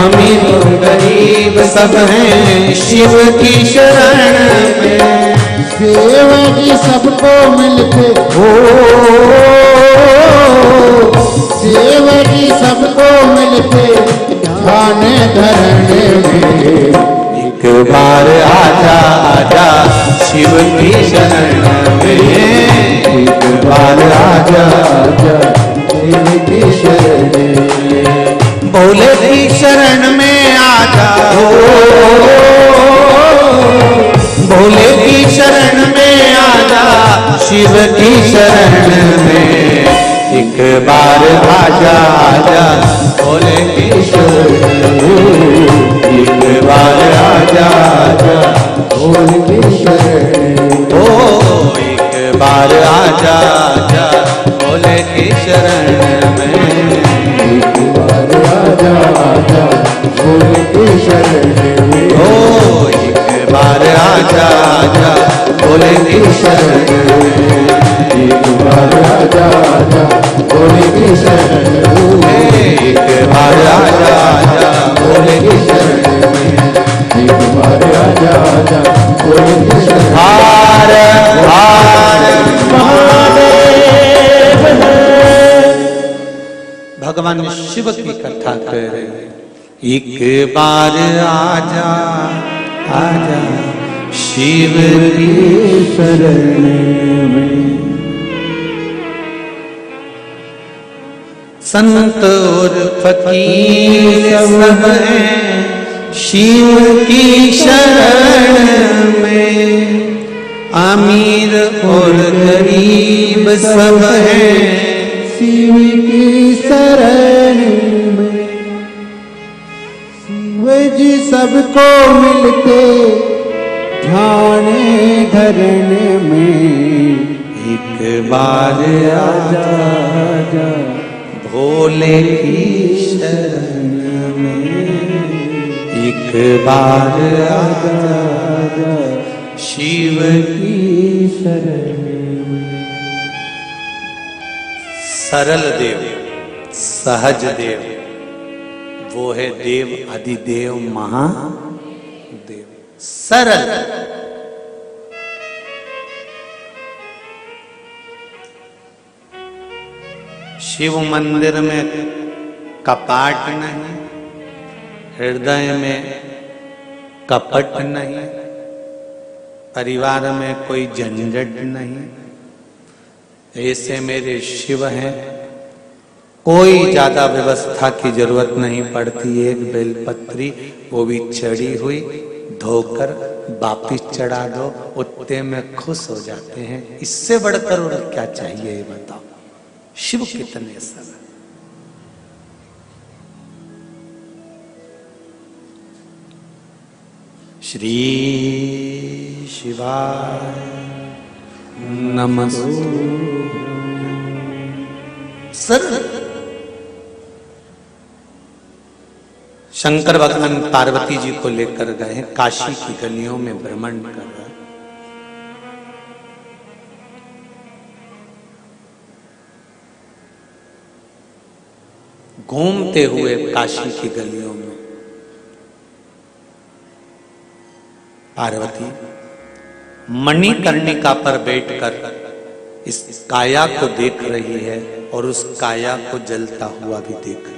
अमीर और गरीब सब है शिव की शरण में। शिव जी सबको मिलके हो, शिव जी सबको मिलके ध्यान धरण में। एक बार आजा आजा शिव की शरण में। एक बार आजा आजा शिव की शरण में। भोले की शरण में आजा हो, भोले की शरण में आजा शिव की शरण में। एक बार आजा आजा भोले की शरण में। एक बार आजा आजा भोले की शरण में। ओ एक बार आजा आजा भोले की शरण में। एक बार आजा आजा भोले की शरण में। ओ एक बार आजा आजा भोले की शरण में। एक बार आजा आजा भोले की शरण में। एक बार आजा आजा भोले की शरण में। एक बार आजा आजा भोले की शरण में। हर हर महादेव। भगवान शिव की कथा कर रहे हैं। एक बार आजा आजा शिव की शरण में। संत और फकीर सब हैं शिव की शरण में। अमीर और गरीब सब हैं शिव की शरण में। शिव जी सबको मिलके ध्यान धरने में एक बार आजा आजा भोले की शरण में, एक बार आजा शिव की शरण में। सरल देव, सहज देव, वो है देव अधिदेव महादेव। सरल, शिव मंदिर में कपाट नहीं, हृदय में कपट नहीं, परिवार में कोई झंझट नहीं। ऐसे मेरे शिव हैं, कोई ज्यादा व्यवस्था की जरूरत नहीं पड़ती। एक बेलपत्री वो भी चढ़ी हुई धोकर वापिस चढ़ा दो, उतने में खुश हो जाते हैं। इससे बढ़कर और क्या चाहिए ये बताओ। शिव कितने सरल। श्री शिवाय नमस्ते। सरल। शंकर भगवान पार्वती जी को लेकर गए हैं, काशी की गलियों में भ्रमण कर रहे हैं। घूमते हुए काशी की गलियों में पार्वती मणिकर्णिका पर बैठकर इस काया को देख रही है और उस काया को जलता हुआ भी देख रही है।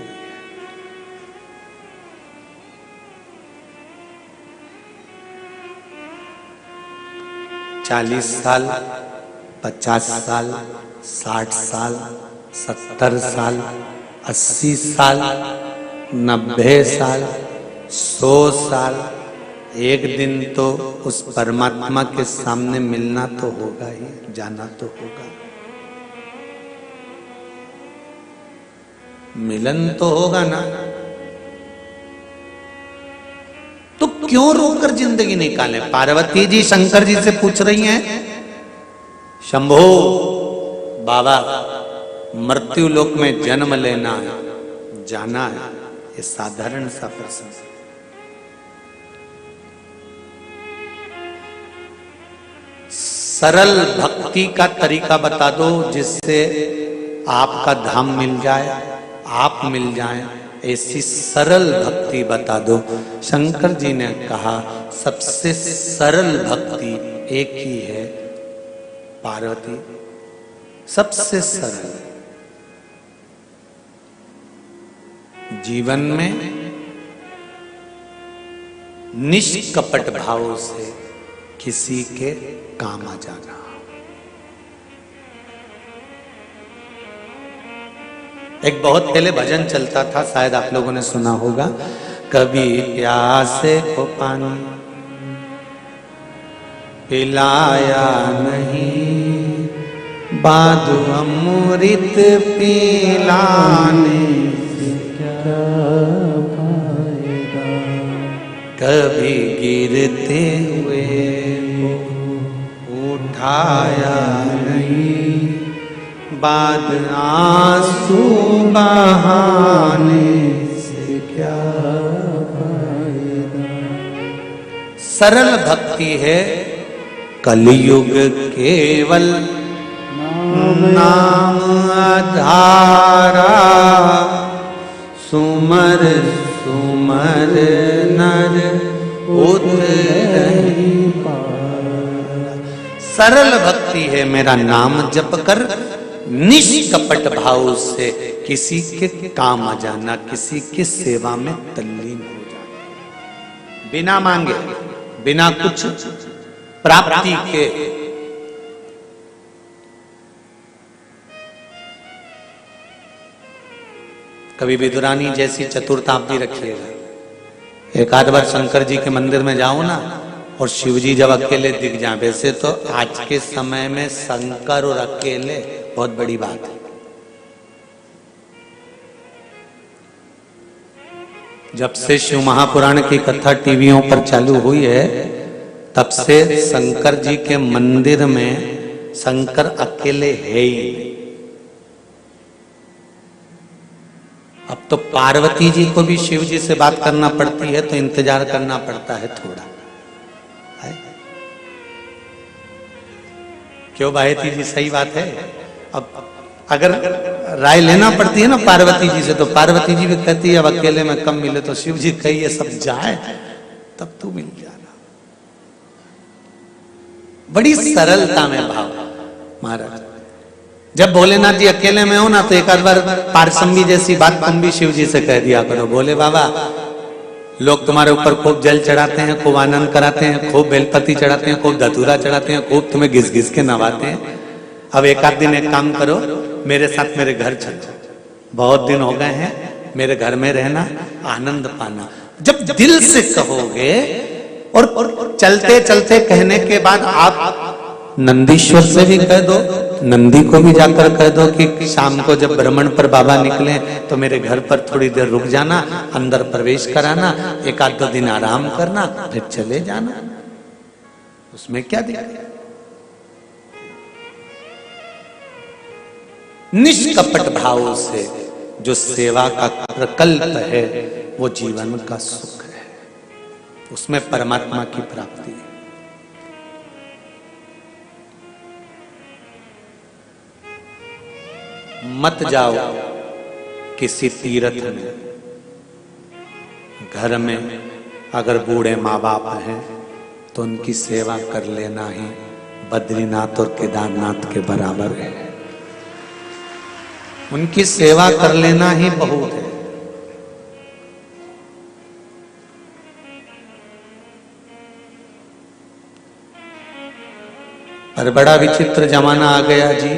40 साल, 50 साल, 60 साल, 70 साल, 80 साल, 90 साल, 100 साल, एक दिन तो उस परमात्मा के सामने मिलना तो होगा ही, जाना तो होगा, मिलन तो होगा ना। तो क्यों रोकर जिंदगी निकाले? पार्वती जी शंकर जी से पूछ रही हैं, शंभो बाबा मृत्यु लोक में जन्म लेना है, जाना है, ये साधारण सा प्रश्न है। सरल भक्ति का तरीका बता दो जिससे आपका धाम मिल जाए, आप मिल जाएं, ऐसी सरल भक्ति बता दो। शंकर जी ने कहा सबसे सरल भक्ति एक ही है, पार्वती, सबसे सरल। जीवन में निष्कपट भाव से किसी के काम आ जाना। एक बहुत पहले भजन चलता था, शायद आप लोगों ने सुना होगा, कभी प्यासे को पानी पिलाया नहीं, बादू अमृत पिलाने से क्या फायदा, कभी गिरते हुए को उठाया नहीं, बाद आंसू बहाने से क्या फायदा। सरल भक्ति है कलयुग केवल नाम आधारा, सुमर सुमर नर उतरहि पारा। सरल भक्ति है मेरा नाम जप कर निष्कपट भाव से किसी के काम आ जाना, किसी की सेवा में तल्लीन हो जाना, बिना मांगे, बिना कुछ प्राप्ति के। कभी विदुरानी जैसी चतुरता आप भी रखिएगा। एक आध बार शंकर जी के मंदिर में जाओ ना और शिव जी जब अकेले दिख जाए, वैसे तो आज के समय में शंकर और अकेले बहुत बड़ी बात है। जब से शिव महापुराण की कथा टीवियों पर चालू हुई है, तब से शंकर जी के मंदिर में शंकर अकेले है ही नहीं। अब तो पार्वती जी को भी शिव जी से बात करना पड़ती है, तो इंतजार करना पड़ता है थोड़ा, है? क्यों भाईती जी, सही बात है। अब अगर राय लेना पड़ती है ना पार्वती जी से, तो पार्वती जी भी कहती है अब अकेले में कम मिले, तो शिव जी कहिए सब जाए तब तू मिल जाना। बड़ी सरलता में भाव महाराज। जब भोलेनाथ जी अकेले में हो ना, तो एक आध बार पारसंबी जैसी बात तुम भी शिव जी से कह दिया करो, बोले बाबा लोग तुम्हारे ऊपर खूब जल चढ़ाते हैं, खूब आनंद कराते हैं, खूब बेलपति चढ़ाते हैं, खूब धतूरा चढ़ाते हैं, खूब तुम्हें घिस घिस के नवाते हैं। अब एक आध दिन एक काम करो, मेरे साथ मेरे घर चलो, बहुत दिन हो गए हैं, मेरे घर में रहना, आनंद पाना। जब दिल से कहोगे, और चलते चलते कहने के बाद आप नंदीश्वर से भी कह दो, नंदी को भी जाकर कह दो कि शाम को जब भ्रमण पर बाबा निकले तो मेरे घर पर थोड़ी देर रुक जाना, अंदर प्रवेश कराना, एक आध दो दिन आराम करना, फिर चले जाना, उसमें क्या दिक्कत। निष्कपट भाव से जो सेवा का प्रकल्प है वो जीवन का सुख है, उसमें परमात्मा की प्राप्ति है। मत जाओ किसी तीर्थ में, घर में अगर बूढ़े माँ बाप हैं तो उनकी सेवा कर लेना ही बद्रीनाथ और केदारनाथ के बराबर है। उनकी सेवा कर लेना ही बहुत है। पर बड़ा विचित्र जमाना आ गया जी,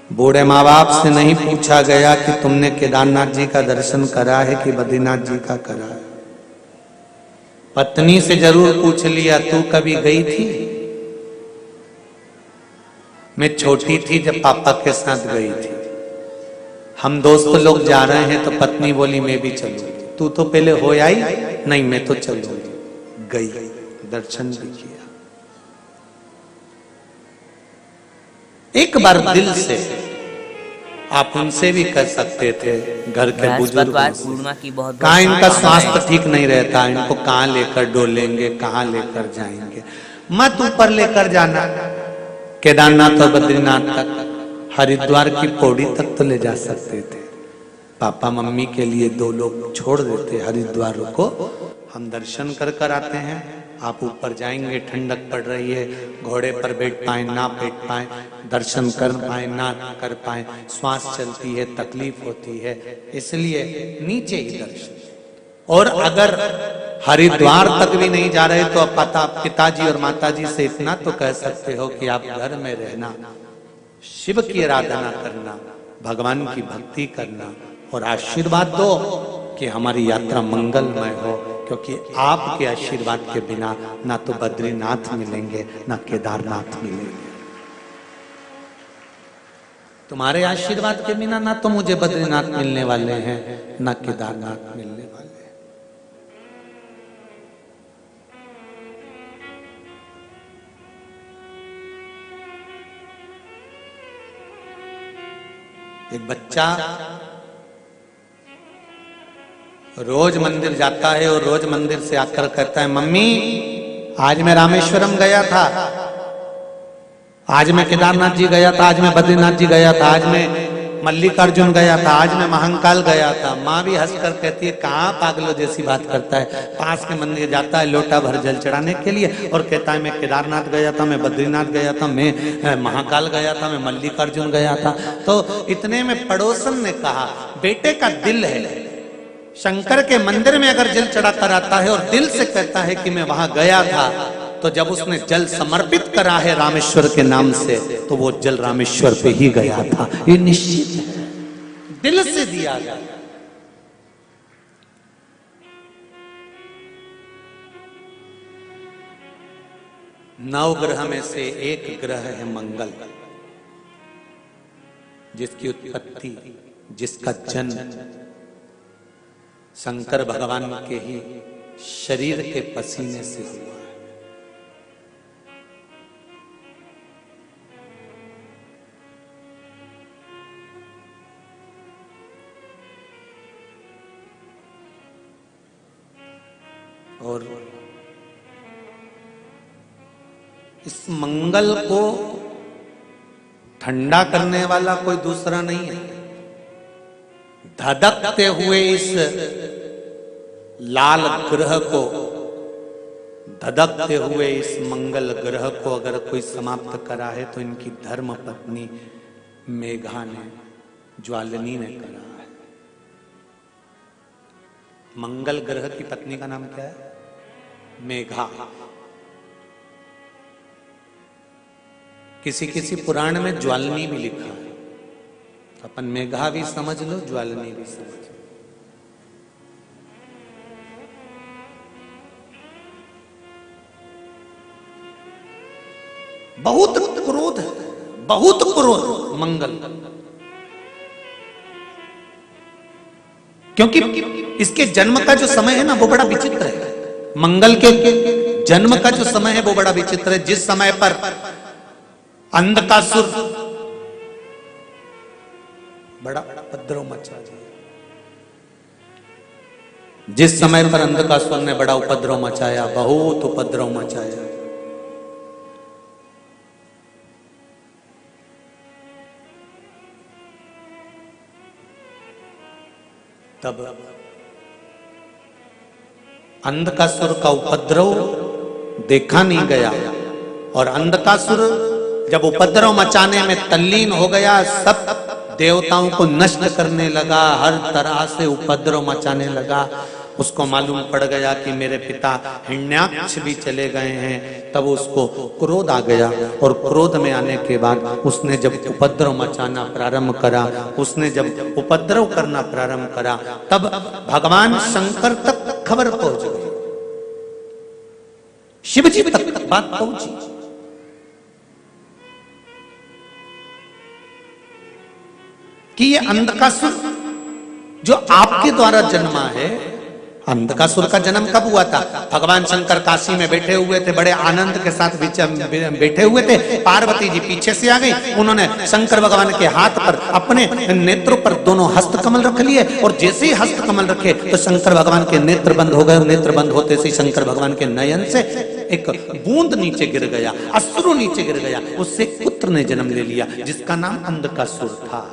बूढ़े माँ बाप से नहीं पूछा गया कि तुमने केदारनाथ जी का दर्शन करा है कि बद्रीनाथ जी का करा है। पत्नी से जरूर पूछ लिया, तू कभी गई थी? मैं छोटी थी जब पापा के साथ गई थी, हम दोस्त लोग जा रहे हैं तो पत्नी बोली मैं भी चलूंगी। तू तो पहले हो आई? नहीं मैं तो चलूंगी। गई, दर्शन भी किया। एक बार दिल से आप उनसे भी कर सकते थे, घर के बुजुर्ग, कहाँ इनका स्वास्थ्य ठीक नहीं रहता, इनको कहाँ लेकर डोलेंगे, कहाँ लेकर जाएंगे, मत ऊपर लेकर जाना, केदारनाथ और बद्रीनाथ तक, हरिद्वार की पौड़ी तक तो ले जा सकते थे। पापा मम्मी के लिए 2 लोग छोड़ देते, हरिद्वार को हम दर्शन कर कर आते हैं, आप ऊपर जाएंगे, ठंडक पड़ रही है, घोड़े पर बैठ पाए ना बैठ पाए, दर्शन कर पाए ना कर पाए, श्वास चलती है, तकलीफ होती है, इसलिए नीचे ही दर्शन। और अगर हरिद्वार तक भी नहीं जा रहे तो आप पिताजी और माताजी से इतना तो कह सकते हो कि आप घर में रहना, शिव की आराधना करना, भगवान की भक्ति करना और आशीर्वाद दो कि हमारी यात्रा मंगलमय हो, क्योंकि आपके आशीर्वाद के बिना ना तो बद्रीनाथ मिलेंगे ना केदारनाथ मिलेंगे। तुम्हारे आशीर्वाद के बिना ना तो मुझे बद्रीनाथ मिलने वाले हैं ना केदारनाथ मिलने वाले हैं। एक बच्चा रोज मंदिर जाता है और रोज मंदिर से आकर कहता है, मम्मी आज मैं रामेश्वरम गया था, आज मैं केदारनाथ जी गया था, आज मैं बद्रीनाथ जी गया था, आज मैं मल्लिकार्जुन गया था, आज मैं महाकाल गया था। माँ भी हंसकर कहती है, कहाँ पागलों जैसी बात करता है, पास के मंदिर जाता है लोटा भर जल चढ़ाने के लिए और कहता है मैं केदारनाथ गया था, मैं बद्रीनाथ गया था, मैं महाकाल गया था, मैं मल्लिकार्जुन गया था। तो इतने में पड़ोसन ने कहा, बेटे का दिल है, शंकर के मंदिर में अगर जल चढ़ाकर आता है और दिल से कहता है कि मैं वहां गया था, तो जब उसने जल समर्पित करा है रामेश्वर के नाम से, तो वो जल रामेश्वर पे ही गया था, ये निश्चित है, दिल से दिया गया। नवग्रह में से एक ग्रह है मंगल, जिसकी उत्पत्ति, जिसका जन्म शंकर भगवान के ही शरीर के पसीने से हुआ है। और इस मंगल को ठंडा करने वाला कोई दूसरा नहीं है। धधकते हुए इस लाल ग्रह को, धधकते हुए इस मंगल ग्रह को अगर कोई समाप्त करा है तो इनकी धर्म पत्नी मेघा ने, ज्वालिनी ने करा है। मंगल ग्रह की पत्नी का नाम क्या है? मेघा। किसी किसी पुराण में ज्वालिनी भी लिखा है। अपन मेघा भी समझ लो, ज्वालिनी भी समझ लो। बहुत क्रोध है, बहुत क्रोध मंगल, क्योंकि इसके जन्म का जो समय है ना वो बड़ा विचित्र है। मंगल के जन्म का जो समय है वो बड़ा विचित्र है। जिस समय पर अंधकासुर बड़ा उपद्रव मचा दिया, जिस समय पर अंधकासुर ने बड़ा उपद्रव मचाया, बहुत उपद्रव मचाया, तब अंधकासुर का उपद्रव देखा नहीं गया। और अंधकासुर जब उपद्रव मचाने में तल्लीन हो गया, सब देवताओं को नष्ट करने लगा, हर तरह से उपद्रव मचाने लगा। उसको मालूम पड़ गया कि मेरे पिता हिरण्याक्ष भी चले गए हैं। तब उसको क्रोध आ गया, और क्रोध में आने के बाद उसने जब उपद्रव मचाना प्रारंभ करा, उसने जब उपद्रव करना प्रारंभ करा, तब भगवान शंकर तक खबर पहुंच गई, शिव जी तक बात पहुंची। कि ये अंधकासुर जो आपके द्वारा जन्मा है, अंधकासुर का जन्म कब हुआ था? भगवान शंकर काशी में बैठे हुए थे, बड़े आनंद के साथ बैठे हुए थे। पार्वती जी पीछे से आ गई, उन्होंने शंकर भगवान के हाथ पर, अपने नेत्रों पर दोनों हस्त कमल रख लिए, और जैसे ही हस्त कमल रखे तो शंकर भगवान के नेत्र बंद हो गए। नेत्र बंद होते से शंकर भगवान के नयन से एक बूंद नीचे गिर गया, अश्रु नीचे गिर गया। उससे पुत्र ने जन्म ले लिया, जिसका नाम अंधकासुर था।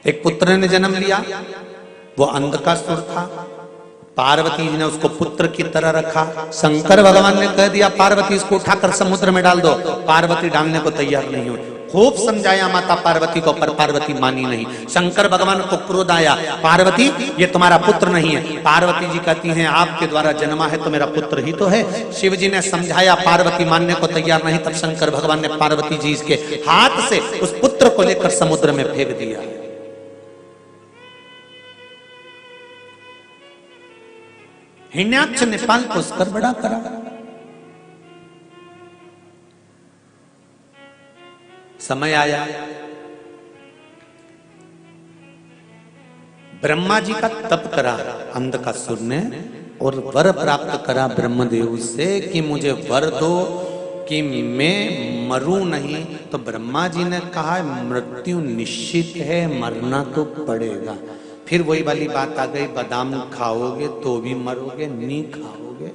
एक पुत्र ने जन्म लिया, वो अंधकासुर था। पार्वती जी ने उसको पुत्र की तरह रखा। शंकर भगवान ने कह दिया पार्वती इसको उठाकर समुद्र में डाल दो। पार्वती डालने को तैयार नहीं हुई। खूब समझाया माता पार्वती को, पर पार्वती मानी नहीं। शंकर भगवान को क्रोध आया, पार्वती ये तुम्हारा पुत्र नहीं है। पार्वती जी कहती हैं आपके द्वारा जन्मा है तो मेरा पुत्र ही तो है। शिव जी ने समझाया, पार्वती मानने को तैयार नहीं। तब शंकर भगवान ने पार्वती जी के हाथ से उस पुत्र को लेकर समुद्र में फेंक दिया। हिरण्याक्ष ने पाल पोसकर बड़ा करा। समय आया, ब्रह्मा जी का तप करा अंधकासुर ने, और वर प्राप्त करा ब्रह्मदेव से कि मुझे वर दो कि मैं मरूं नहीं। तो ब्रह्मा जी ने कहा मृत्यु निश्चित है, मरना तो पड़ेगा। फिर वही वाली बात आ गई, बादाम खाओगे तो भी मरोगे, नहीं खाओगे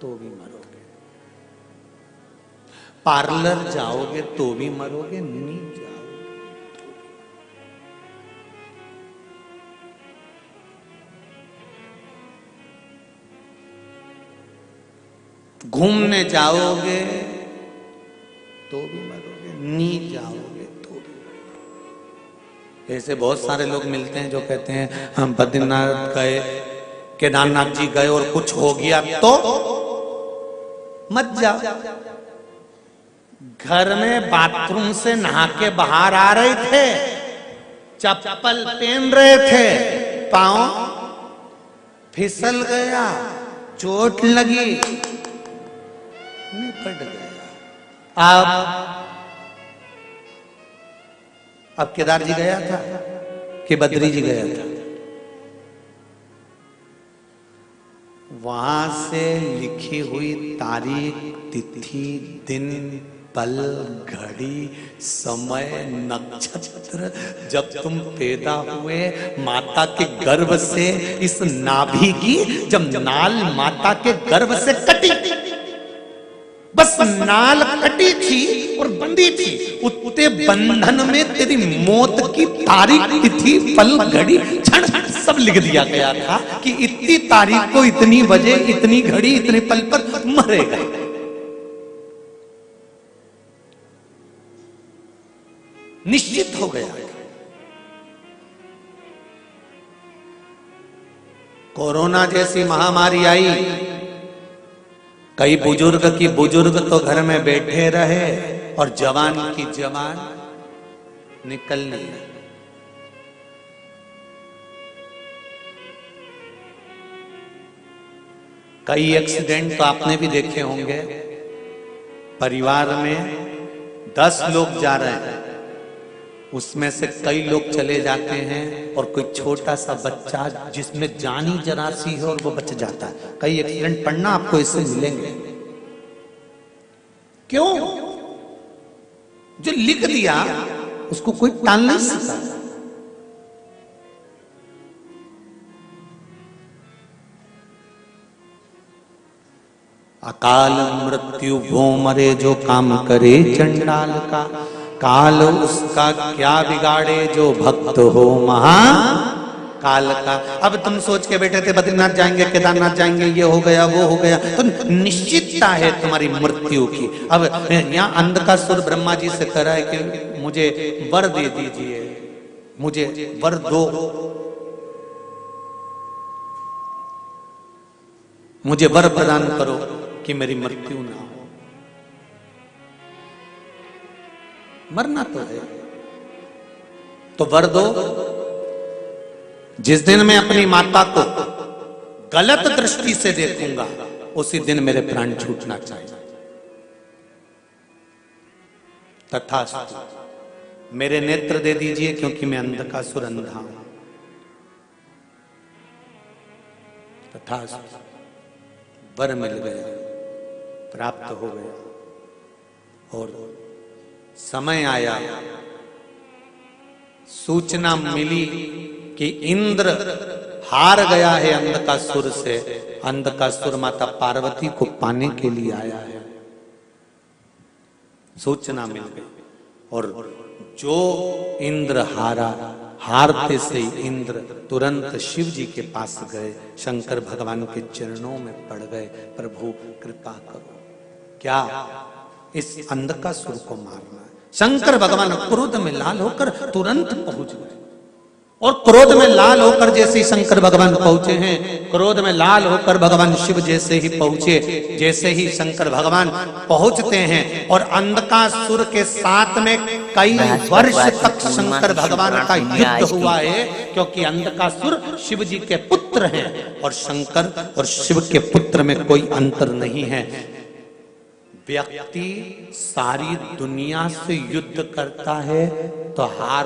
तो भी मरोगे, पार्लर जाओगे तो भी मरोगे, नहीं जाओगे। घूमने जाओगे तो भी मरोगे, नहीं जाओगे तो भी मरोगे। ऐसे बहुत सारे लोग मिलते हैं जो कहते हैं हम बद्रीनाथ गए, केदारनाथ जी गए और कुछ हो गया तो मत जाओ। घर में बाथरूम से नहा के बाहर आ रहे थे, चप्पल पहन रहे थे, पांव फिसल गया, चोट लगी, निपट गया। अब अब केदार जी गया था कि बद्री जी गया था? वहां से लिखी हुई तारीख, तिथि, दिन, पल, घड़ी, समय, नक्षत्र, जब तुम पैदा हुए माता के गर्भ से, इस नाभि की जब नाल माता के गर्भ से कटी, बस नाल कटी थी और बंधी थी, उतने बंधन में तेरी मौत की तारीख, तिथि, पल, घड़ी, क्षण सब लिख दिया गया था कि इतनी तारीख को, इतनी बजे, इतनी घड़ी, इतने पल पर मरेगा। निश्चित हो गया। कोरोना जैसी महामारी आई, कई बुजुर्ग तो घर में बैठे रहे और जवान की जवान निकल ली। कई एक्सीडेंट तो आपने भी देखे होंगे, परिवार में 10 लोग जा रहे हैं, उसमें से कई लोग चले जाते हैं और कोई छोटा सा बच्चा जिसमें जान ही जरा सी है और वो बच जाता है। कई एक्सीडेंट पढ़ना आपको इससे मिलेंगे। क्यों? जो लिख दिया उसको कोई टाल नहीं सकता। अकाल मृत्यु वो मरे जो काम करे चंडाल का, काल उसका क्या बिगाड़े जो भक्त हो महा काल का। अब तुम सोच के बैठे थे बद्रीनाथ जाएंगे, केदारनाथ जाएंगे, ये हो गया वो हो गया, तो निश्चितता है तुम्हारी मृत्यु की। अब यहाँ अंधकासुर ब्रह्मा जी से कह रहा है कि मुझे वर दे दीजिए, मुझे वर दो, मुझे वर प्रदान करो कि मेरी मृत्यु ना हो। मरना तो है तो वर दो। जिस दिन मैं अपनी माता को गलत दृष्टि से देखूंगा उसी दिन मेरे प्राण छूटना चाहिए। तथास्तु, मेरे नेत्र दे दीजिए क्योंकि मैं अंधकासुर अंधा हूं। तथास्तु, वर मिल गए, प्राप्त हो गए। और समय आया, सूचना मिली कि इंद्र हार गया है अंधकासुर से, अंधकासुर माता पार्वती को पाने के लिए आया है। सूचना मिल गई और जो इंद्र हारा, हारते से ही इंद्र तुरंत शिव जी के पास गए, शंकर भगवान के चरणों में पड़ गए, प्रभु कृपा करो, क्या इस अंधकासुर को मारना है। शंकर भगवान क्रोध में लाल होकर तुरंत पहुंच गए और क्रोध में लाल होकर जैसे ही शंकर भगवान पहुंचे हैं, क्रोध में लाल होकर भगवान शिव जैसे ही पहुंचे, जैसे ही शंकर भगवान पहुंचते हैं और अंधकासुर के साथ में कई वर्ष तक शंकर भगवान का युद्ध हुआ है, क्योंकि अंधकासुर शिव जी के पुत्र हैं और शंकर और शिव के पुत्र में कोई अंतर नहीं है। व्यक्ति सारी दुनिया से युद्ध करता है तो हार